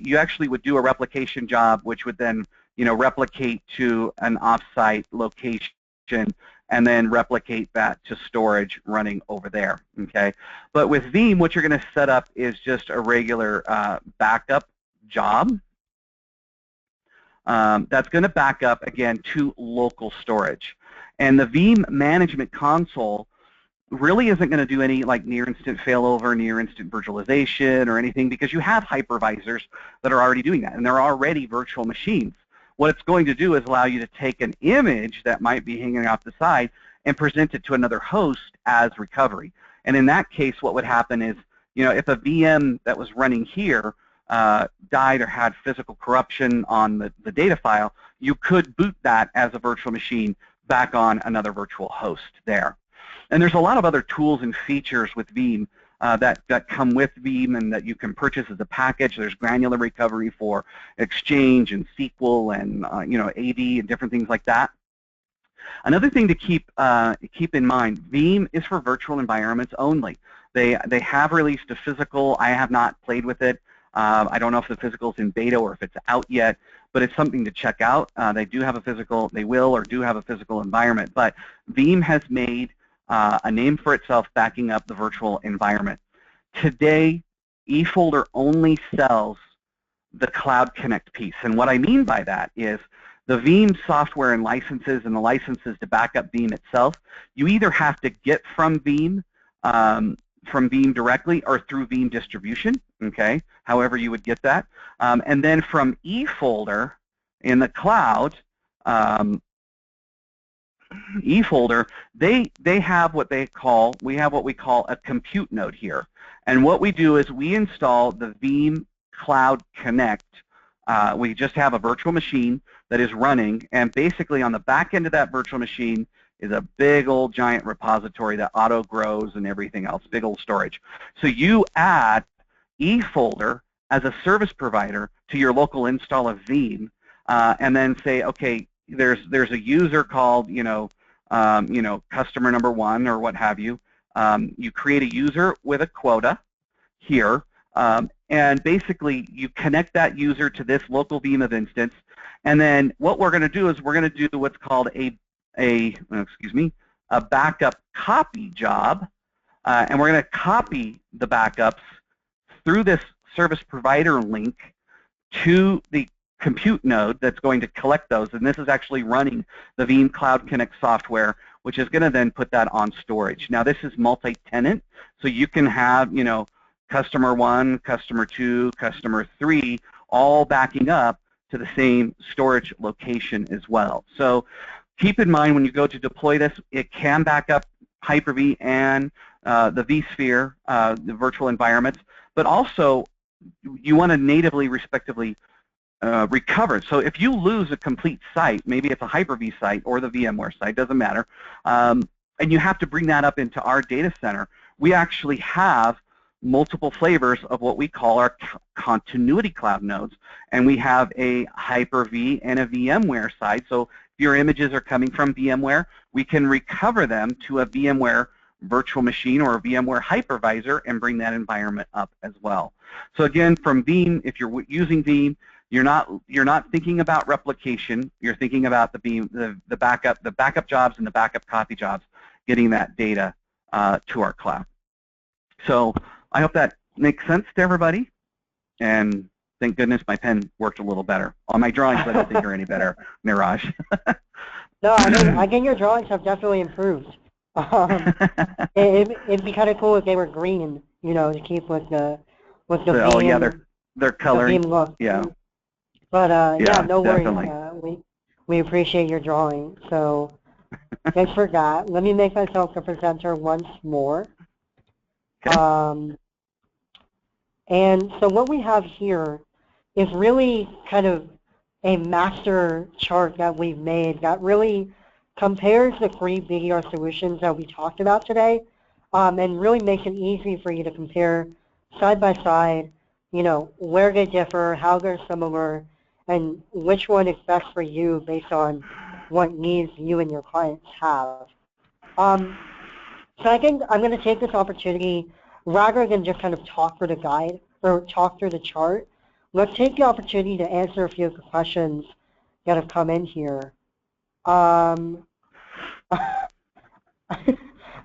Speaker 2: you actually would do a replication job, which would then replicate to an offsite location and then replicate that to storage running over there. Okay, but with Veeam, what you're going to set up is just a regular backup job that's going to back up again to local storage, and the Veeam management console really isn't going to do any like near instant failover, near instant virtualization or anything, because you have hypervisors that are already doing that, and they're already virtual machines. What it's going to do is allow you to take an image that might be hanging off the side and present it to another host as recovery. And in that case, what would happen is, if a VM that was running here died or had physical corruption on the data file, you could boot that as a virtual machine back on another virtual host there. And there's a lot of other tools and features with Veeam that come with Veeam and that you can purchase as a package. There's granular recovery for Exchange and SQL and AD and different things like that. Another thing to keep in mind, Veeam is for virtual environments only. They have released a physical. I have not played with it. I don't know if the physical is in beta or if it's out yet, but it's something to check out. They do have a physical. They will or do have a physical environment, but Veeam has made a name for itself backing up the virtual environment. Today, eFolder only sells the Cloud Connect piece, and what I mean by that is the Veeam software and licenses and the licenses to back up Veeam itself, you either have to get from Veeam directly or through Veeam distribution, okay, however you would get that. And then from eFolder in the cloud, eFolder, they have what we call a compute node here. And what we do is we install the Veeam Cloud Connect. We just have a virtual machine that is running, and basically on the back end of that virtual machine is a big old giant repository that auto grows and everything else, big old storage. So you add eFolder as a service provider to your local install of Veeam, and then say, okay, there's a user called customer number 1 or what have you. You create a user with a quota here, and basically you connect that user to this local Veeam of instance, and then what we're going to do is we're going to do what's called a backup copy job, and we're going to copy the backups through this service provider link to the compute node that's going to collect those, and this is actually running the Veeam Cloud Connect software, which is going to then put that on storage. Now this is multi-tenant, so you can have customer 1, customer 2, customer 3 all backing up to the same storage location as well. So keep in mind when you go to deploy this, it can back up Hyper-V and the vSphere, the virtual environments, but also you want to natively, respectively, recover. So if you lose a complete site, maybe it's a Hyper-V site or the VMware site, doesn't matter, and you have to bring that up into our data center, we actually have multiple flavors of what we call our continuity cloud nodes, and we have a Hyper-V and a VMware side. So if your images are coming from VMware, we can recover them to a VMware virtual machine or a VMware hypervisor and bring that environment up as well. So again, from Veeam, if you're using Veeam, you're not thinking about replication. You're thinking about the backup jobs and the backup copy jobs, getting that data to our cloud. So I hope that makes sense to everybody, and thank goodness my pen worked a little better. On my drawings, I don't think are any better, Neeraj.
Speaker 1: No, I think your drawings have definitely improved. It'd be kind of cool if they were green, to keep with the
Speaker 2: oh yeah, they're coloring.
Speaker 1: The look.
Speaker 2: Yeah.
Speaker 1: But yeah,
Speaker 2: Yeah,
Speaker 1: no worries.
Speaker 2: definitely.
Speaker 1: We appreciate your drawing. So thanks for that. Let me make myself the presenter once more.
Speaker 2: Okay.
Speaker 1: And so what we have here is really kind of a master chart that we've made that really compares the three BDR solutions that we talked about today, and really makes it easy for you to compare side by side, where they differ, how they're similar, and which one is best for you based on what needs you and your clients have. So I think I'm going to take this opportunity, rather than just kind of talk through the guide or talk through the chart, let's take the opportunity to answer a few of the questions that have come in here. I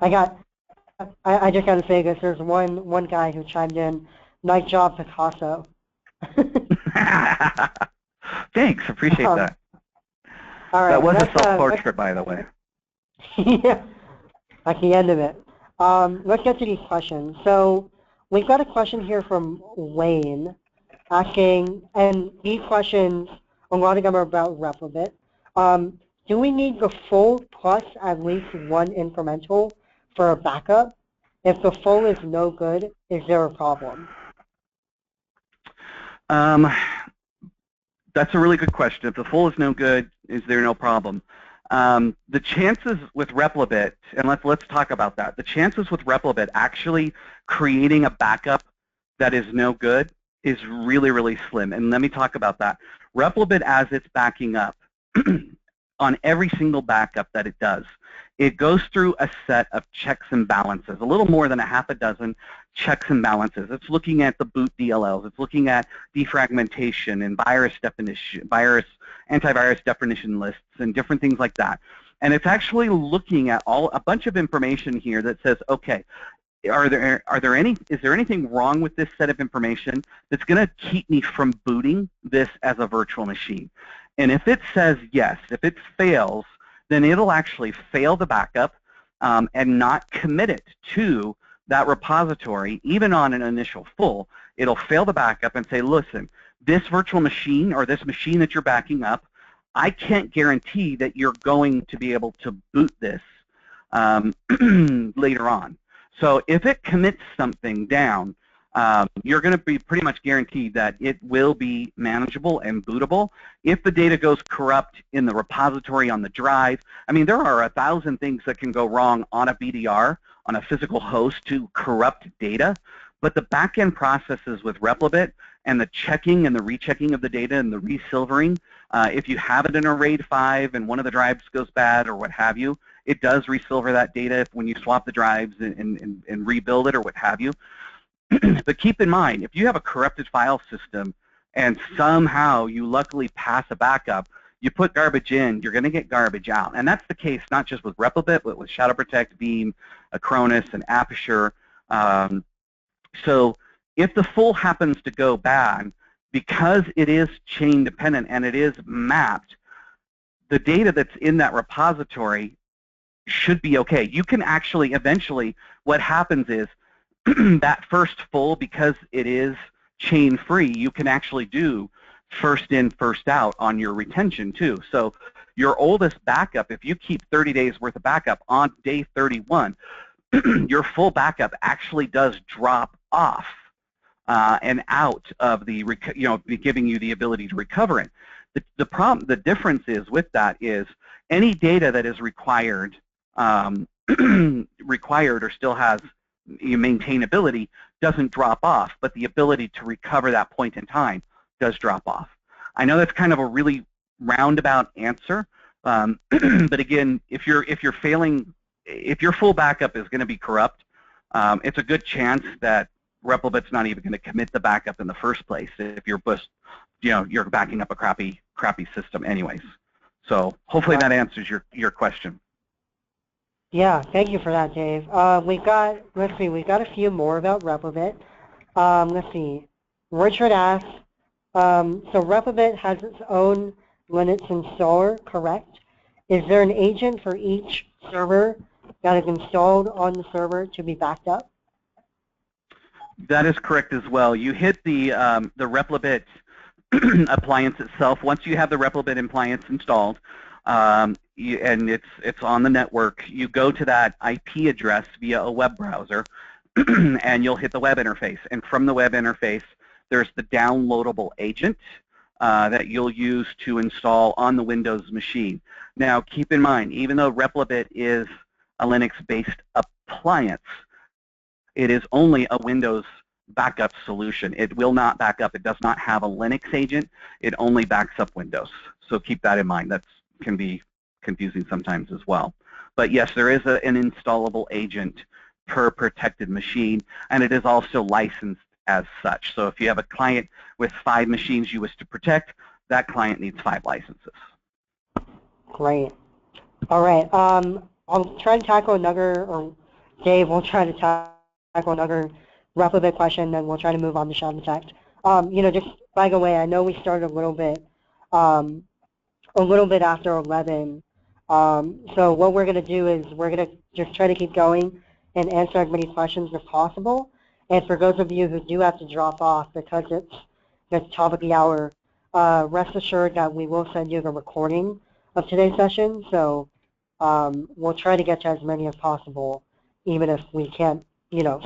Speaker 1: just got to say this. There's one guy who chimed in, "Nice job, Picasso."
Speaker 2: Thanks, appreciate that.
Speaker 1: All right,
Speaker 2: that was a self-portrait, by the way.
Speaker 1: Yeah, at the end of it. Let's get to these questions. So we've got a question here from Wayne asking, and these questions, a lot of them are about Replibit. Do we need the full plus at least one incremental for a backup? If the full is no good, is there a problem?
Speaker 2: That's a really good question. If the full is no good, is there no problem? The chances with Replibit, and let's talk about that. The chances with Replibit actually creating a backup that is no good is really, really slim. And let me talk about that. Replibit, as it's backing up, on every single backup that it does, it goes through a set of checks and balances, a little more than a half a dozen checks and balances. It's looking at the boot DLLs. It's looking at defragmentation and virus definition, antivirus definition lists and different things like that. And it's actually looking at a bunch of information here that says, okay, is there anything wrong with this set of information that's going to keep me from booting this as a virtual machine? And if it says yes, if it fails, then it'll actually fail the backup and not commit it to that repository, even on an initial full. It'll fail the backup and say, listen, this virtual machine or this machine that you're backing up, I can't guarantee that you're going to be able to boot this later on. So if it commits something down, you're going to be pretty much guaranteed that it will be manageable and bootable. If the data goes corrupt in the repository on the drive, I mean, there are 1,000 things that can go wrong on a BDR, on a physical host to corrupt data, but the back-end processes with Replibit and the checking and the rechecking of the data and the resilvering, if you have it in a RAID 5 and one of the drives goes bad or what have you, it does resilver that data when you swap the drives and rebuild it or what have you. But keep in mind, if you have a corrupted file system and somehow you luckily pass a backup, you put garbage in, you're going to get garbage out. And that's the case not just with Replibit, but with ShadowProtect, Veeam, Acronis, and Aperture. So if the full happens to go bad, because it is chain dependent and it is mapped, the data that's in that repository should be okay. You can actually eventually, what happens is that first full, because it is chain free, you can actually do first in, first out on your retention too. So your oldest backup, if you keep 30 days worth of backup on day 31, your full backup actually does drop off and out of the, giving you the ability to recover it. The difference is with that is any data that is required, required or still has maintainability doesn't drop off, but the ability to recover that point in time does drop off. I know that's kind of a really roundabout answer, but again, if you're failing, if your full backup is going to be corrupt, it's a good chance that Replibit's not even going to commit the backup in the first place if you're you're backing up a crappy system anyways. So hopefully that answers your question.
Speaker 1: Yeah, thank you for that, Dave. We've got a few more about Replibit. Let's see. Richard asks, so Replibit has its own Linux installer, correct? Is there an agent for each server that is installed on the server to be backed up?
Speaker 2: That is correct as well. You hit the Replibit appliance itself, once you have the Replibit appliance installed, and it's on the network, you go to that IP address via a web browser, and you'll hit the web interface. And from the web interface, there's the downloadable agent that you'll use to install on the Windows machine. Now, keep in mind, even though Replibit is a Linux-based appliance, it is only a Windows backup solution. It will not back up. It does not have a Linux agent. It only backs up Windows. So keep that in mind. That can be confusing sometimes as well. But yes, there is an installable agent per protected machine, and it is also licensed as such. So if you have a client with 5 machines you wish to protect, that client needs 5 licenses.
Speaker 1: Great. All right. I'll try to tackle another, or Dave will try to tackle another Replibit question, then we'll try to move on to ShadowProtect. Just by the way, I know we started a little bit after 11. So what we're going to do is we're going to just try to keep going and answer as many questions as possible. And for those of you who do have to drop off because it's the top of the hour, rest assured that we will send you the recording of today's session. So we'll try to get to as many as possible, even if we can't,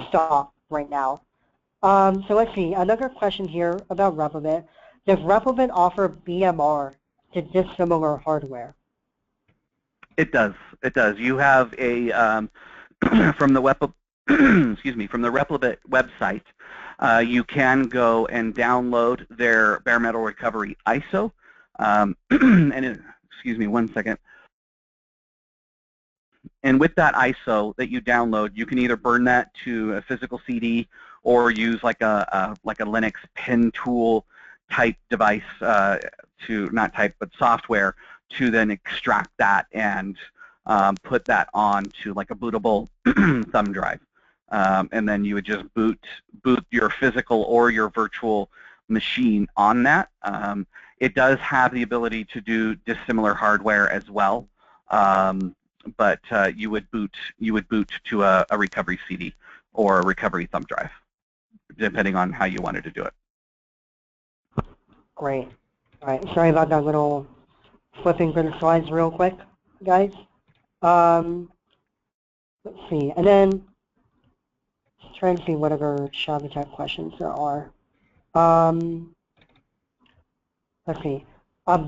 Speaker 1: stop right now. So let's see. Another question here about Replibit. Does Replibit offer BMR to dissimilar hardware?
Speaker 2: It does. It does. You have a from the Replibit website, you can go and download their bare metal recovery ISO. Excuse me, one second. And with that ISO that you download, you can either burn that to a physical CD or use like a Linux pen tool type device but software to then extract that and put that onto like a bootable thumb drive. And then you would just boot your physical or your virtual machine on that. It does have the ability to do dissimilar hardware as well, but you would boot to a recovery CD or a recovery thumb drive, depending on how you wanted to do it.
Speaker 1: Great. All right. Sorry about that little flipping through the slides real quick, guys. Let's see. And then trying to see what other ShadowProtect questions there are. Let's see.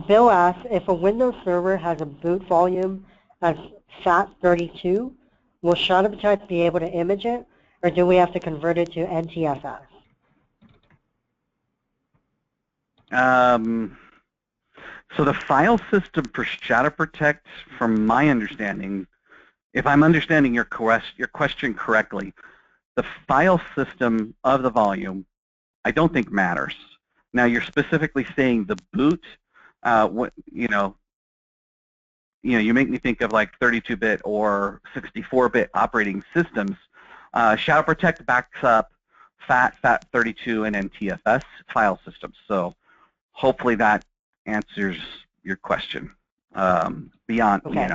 Speaker 1: Bill asks, if a Windows server has a boot volume as FAT32, will ShadowProtect be able to image it, or do we have to convert it to NTFS?
Speaker 2: So the file system for ShadowProtect, from my understanding, if I'm understanding your question correctly, the file system of the volume, I don't think matters. Now you're specifically saying the boot. You make me think of like 32-bit or 64-bit operating systems. ShadowProtect backs up FAT32, and NTFS file systems. So hopefully that answers your question. Beyond,
Speaker 1: okay.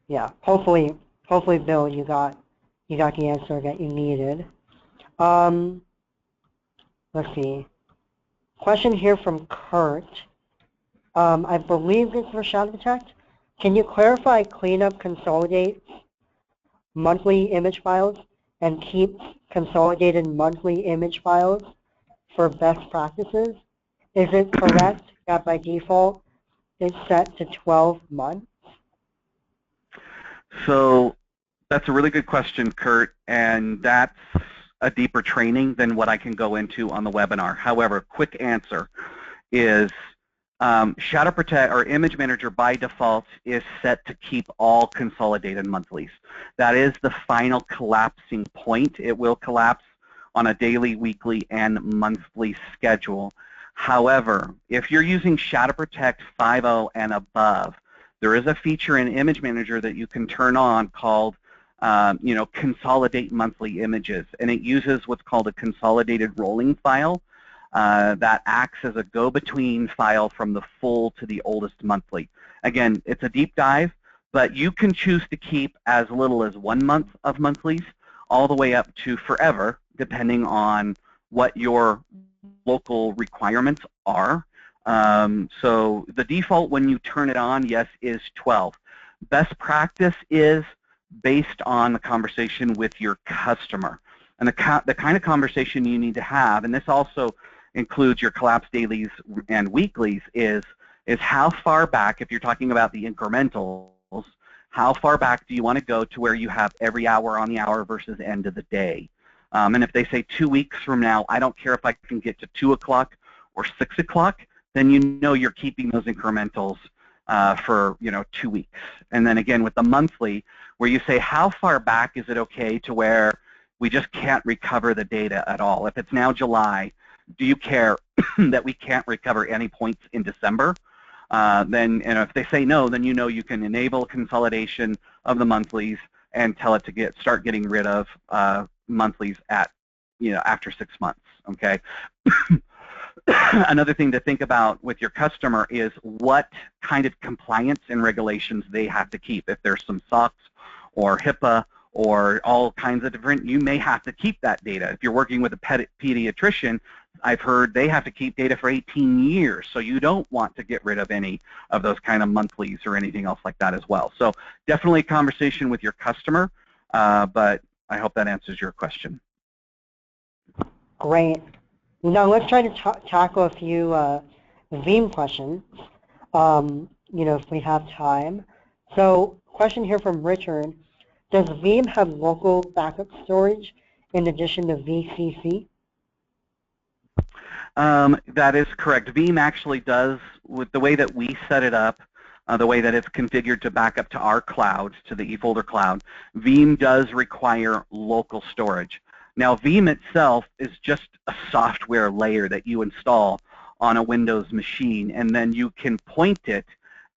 Speaker 1: Yeah, hopefully, Bill, you got the answer that you needed. Let's see. Question here from Kurt. I believe this is for ShadowProtect. Can you clarify cleanup consolidates monthly image files and keeps consolidated monthly image files for best practices? Is it correct that by default it's set to 12 months?
Speaker 2: So that's a really good question, Kurt, and that's a deeper training than what I can go into on the webinar. However, quick answer is ShadowProtect or Image Manager by default is set to keep all consolidated monthlies. That is the final collapsing point. It will collapse on a daily, weekly, and monthly schedule. However, if you're using ShadowProtect 5.0 and above, there is a feature in Image Manager that you can turn on called consolidate monthly images, and it uses what's called a consolidated rolling file that acts as a go-between file from the full to the oldest monthly. Again, it's a deep dive, but you can choose to keep as little as 1 month of monthlies all the way up to forever, depending on what your local requirements are. So the default when you turn it on, yes, is 12. Best practice is based on the conversation with your customer. And the kind of conversation you need to have, and this also includes your collapse dailies and weeklies, is how far back, if you're talking about the incrementals, how far back do you want to go to where you have every hour on the hour versus end of the day? And if they say 2 weeks from now, I don't care if I can get to 2 o'clock or 6 o'clock, then you know you're keeping those incrementals for 2 weeks. And then again with the monthly, where you say how far back is it okay to where we just can't recover the data at all? If it's now July, do you care that we can't recover any points in December? Then, if they say no, then you know you can enable consolidation of the monthlies and tell it to start getting rid of monthlies at after 6 months. Okay. Another thing to think about with your customer is what kind of compliance and regulations they have to keep. If there's some SOX or HIPAA or all kinds of different, you may have to keep that data. If you're working with a pediatrician, I've heard they have to keep data for 18 years, so you don't want to get rid of any of those kind of monthlies or anything else like that as well. So definitely a conversation with your customer, but I hope that answers your question.
Speaker 1: Great. Now let's try to tackle a few Veeam questions, if we have time. So question here from Richard, does Veeam have local backup storage in addition to VCC?
Speaker 2: That is correct. Veeam actually does, with the way that we set it up, the way that it's configured to back up to our cloud, to the eFolder cloud, Veeam does require local storage. Now, Veeam itself is just a software layer that you install on a Windows machine, and then you can point it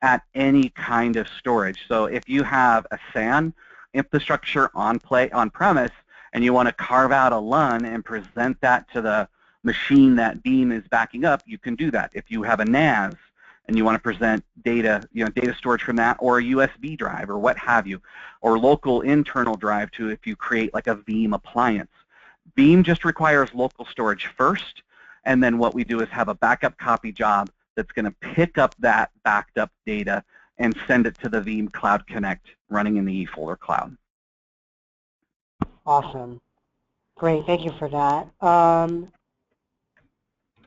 Speaker 2: at any kind of storage. So if you have a SAN infrastructure on-premise and you want to carve out a LUN and present that to the machine that Veeam is backing up, you can do that. If you have a NAS and you want to present data, data storage from that, or a USB drive, or what have you, or local internal drive to if you create like a Veeam appliance. Veeam just requires local storage first, and then what we do is have a backup copy job that's going to pick up that backed up data and send it to the Veeam Cloud Connect running in the eFolder cloud.
Speaker 1: Awesome. Great, thank you for that.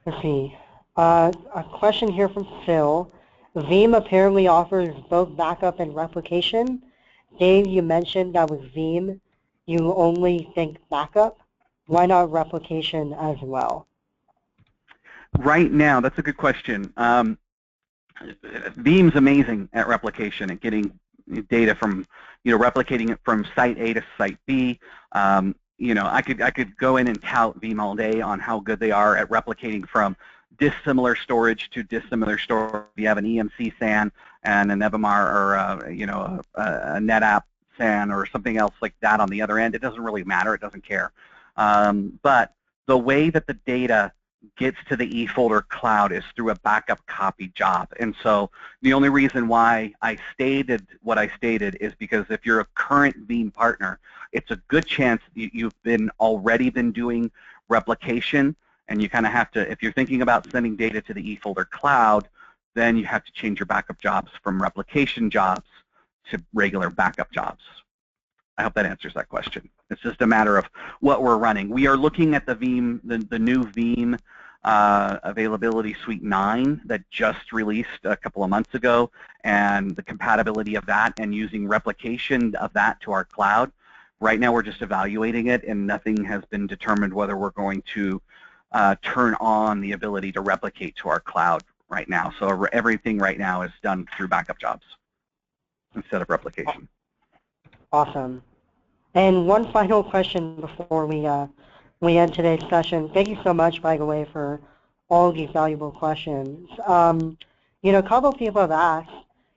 Speaker 1: Let's see. A question here from Phil. Veeam apparently offers both backup and replication. Dave, you mentioned that with Veeam, you only think backup. Why not replication as well?
Speaker 2: Right now, that's a good question. Veeam's amazing at replication, at getting data from, replicating it from site A to site B. I could go in and tout Veeam all day on how good they are at replicating from dissimilar storage to dissimilar storage. If you have an EMC SAN and an Evamar or a NetApp SAN or something else like that on the other end, it doesn't really matter. It doesn't care. But the way that the data gets to the eFolder cloud is through a backup copy job. And so the only reason why I stated what I stated is because if you're a current Veeam partner, it's a good chance you've already been doing replication, and you kind of have to, if you're thinking about sending data to the eFolder cloud, then you have to change your backup jobs from replication jobs to regular backup jobs. I hope that answers that question. It's just a matter of what we're running. We are looking at the Veeam, the new Veeam Availability Suite 9 that just released a couple of months ago, and the compatibility of that and using replication of that to our cloud. Right now we're just evaluating it, and nothing has been determined whether we're going to turn on the ability to replicate to our cloud right now. So everything right now is done through backup jobs instead of replication.
Speaker 1: Awesome. And one final question before we end today's session. Thank you so much, by the way, for all of these valuable questions. A couple of people have asked,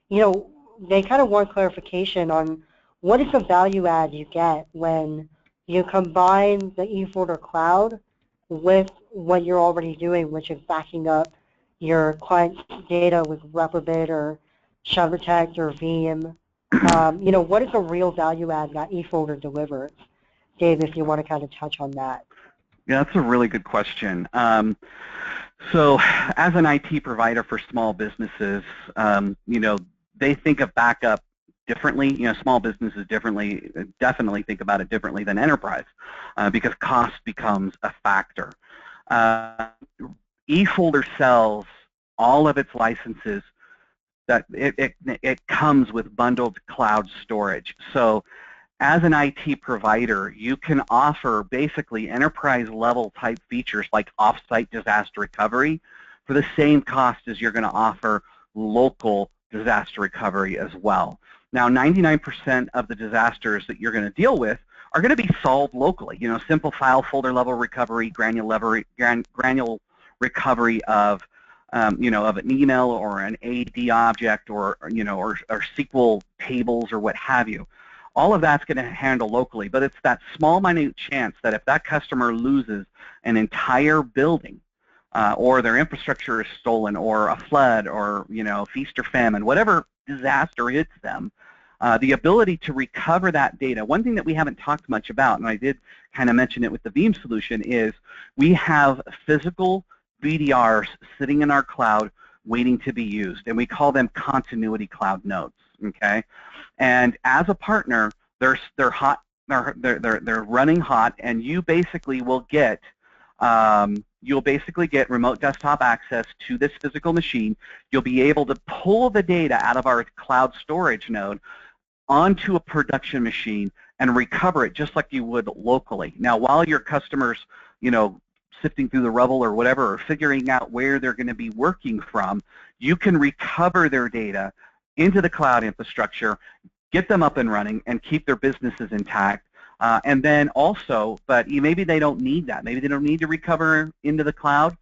Speaker 1: they kind of want clarification on what is the value add you get when you combine the eFolder cloud with what you're already doing, which is backing up your client's data with Replibit or ShadowProtect or Veeam. What is the real value add that eFolder delivers? Dave, if you want to kind of touch on that.
Speaker 2: Yeah, that's a really good question. So as an IT provider for small businesses, they think of backup differently. Small businesses definitely think about it differently than enterprise because cost becomes a factor. eFolder sells all of its licenses that it comes with bundled cloud storage. So as an IT provider, you can offer basically enterprise level type features like offsite disaster recovery for the same cost as you're going to offer local disaster recovery as well. Now, 99% of the disasters that you're going to deal with are going to be solved locally. Simple file folder level recovery, granular recovery of of an email or an AD object or SQL tables or what have you. All of that's going to handle locally, but it's that small, minute chance that if that customer loses an entire building or their infrastructure is stolen or a flood or, feast or famine, whatever disaster hits them, the ability to recover that data. One thing that we haven't talked much about, and I did kind of mention it with the Veeam solution, is we have physical VDRs sitting in our cloud waiting to be used, and we call them continuity cloud nodes. Okay, and as a partner, they're running hot, and you basically will get you'll basically get remote desktop access to this physical machine. You'll be able to pull the data out of our cloud storage node onto a production machine and recover it just like you would locally. Now, while your customers, sifting through the rubble or whatever, or figuring out where they're going to be working from, you can recover their data into the cloud infrastructure, get them up and running, and keep their businesses intact. And then also, but maybe they don't need that. Maybe they don't need to recover into the cloud.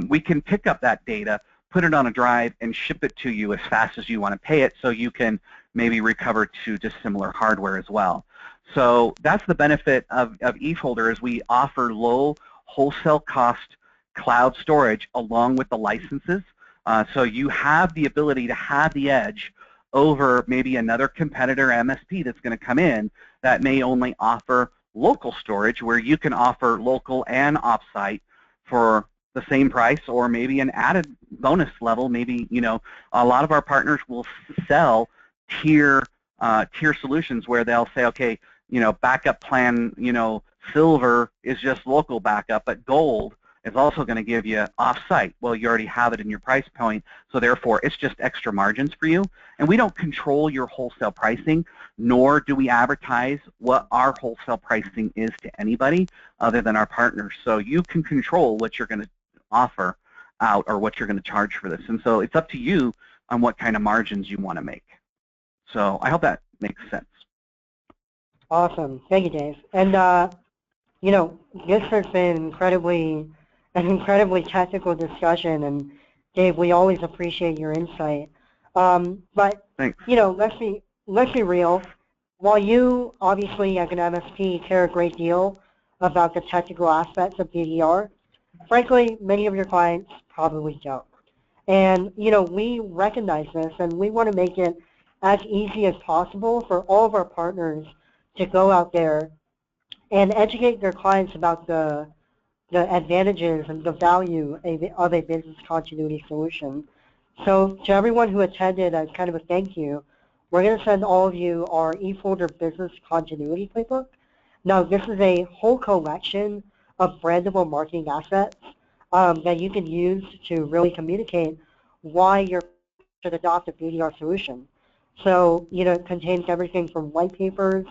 Speaker 2: We can pick up that data, put it on a drive, and ship it to you as fast as you want to pay it, so you can maybe recover to dissimilar hardware as well. So that's the benefit of eFolder, is we offer low wholesale cost cloud storage along with the licenses. So you have the ability to have the edge over maybe another competitor MSP that's going to come in that may only offer local storage, where you can offer local and offsite for the same price, or maybe an added bonus level. Maybe, a lot of our partners will sell tier solutions where they'll say, okay, backup plan, silver is just local backup, but gold is also going to give you offsite. Well, you already have it in your price point, so therefore it's just extra margins for you. And we don't control your wholesale pricing, nor do we advertise what our wholesale pricing is to anybody other than our partners. So you can control what you're going to offer out or what you're going to charge for this. And so it's up to you on what kind of margins you want to make. So I hope that makes sense.
Speaker 1: Awesome. Thank you, Dave. And, this has been an incredibly technical discussion, and Dave, we always appreciate your insight. But
Speaker 2: thanks.
Speaker 1: Let's be real. While you obviously, as an MSP, care a great deal about the technical aspects of BDR, frankly, many of your clients probably don't. And we recognize this, and we want to make it as easy as possible for all of our partners to go out there and educate their clients about the advantages and the value of a business continuity solution. So to everyone who attended, as kind of a thank you, we're going to send all of you our eFolder Business Continuity Playbook. Now, this is a whole collection of brandable marketing assets that you can use to really communicate why you're should adopt a BDR solution. So, it contains everything from white papers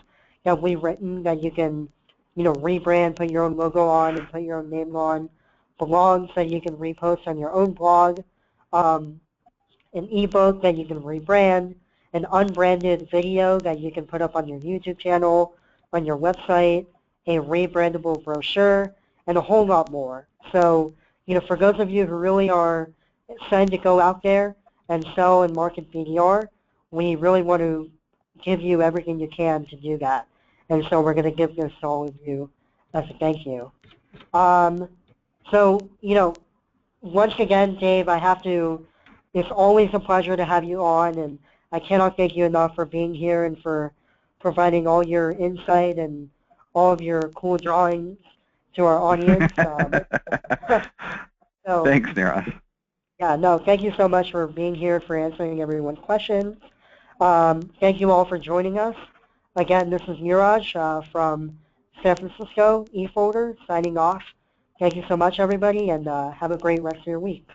Speaker 1: that we've written that you can rebrand, put your own logo on, and put your own name on, blogs that you can repost on your own blog, an ebook that you can rebrand, an unbranded video that you can put up on your YouTube channel, on your website, a rebrandable brochure, and a whole lot more. So, for those of you who really are excited to go out there and sell and market BDR, we really want to give you everything you can to do that. And so we're going to give this to all of you as a thank you. So, once again, Dave, it's always a pleasure to have you on, and I cannot thank you enough for being here and for providing all your insight and all of your cool drawings to our audience. So,
Speaker 2: Thanks, Neeraj.
Speaker 1: yeah, no, thank you so much for being here, for answering everyone's questions. Thank you all for joining us. Again, this is Neeraj from San Francisco, eFolder, signing off. Thank you so much, everybody, and have a great rest of your week.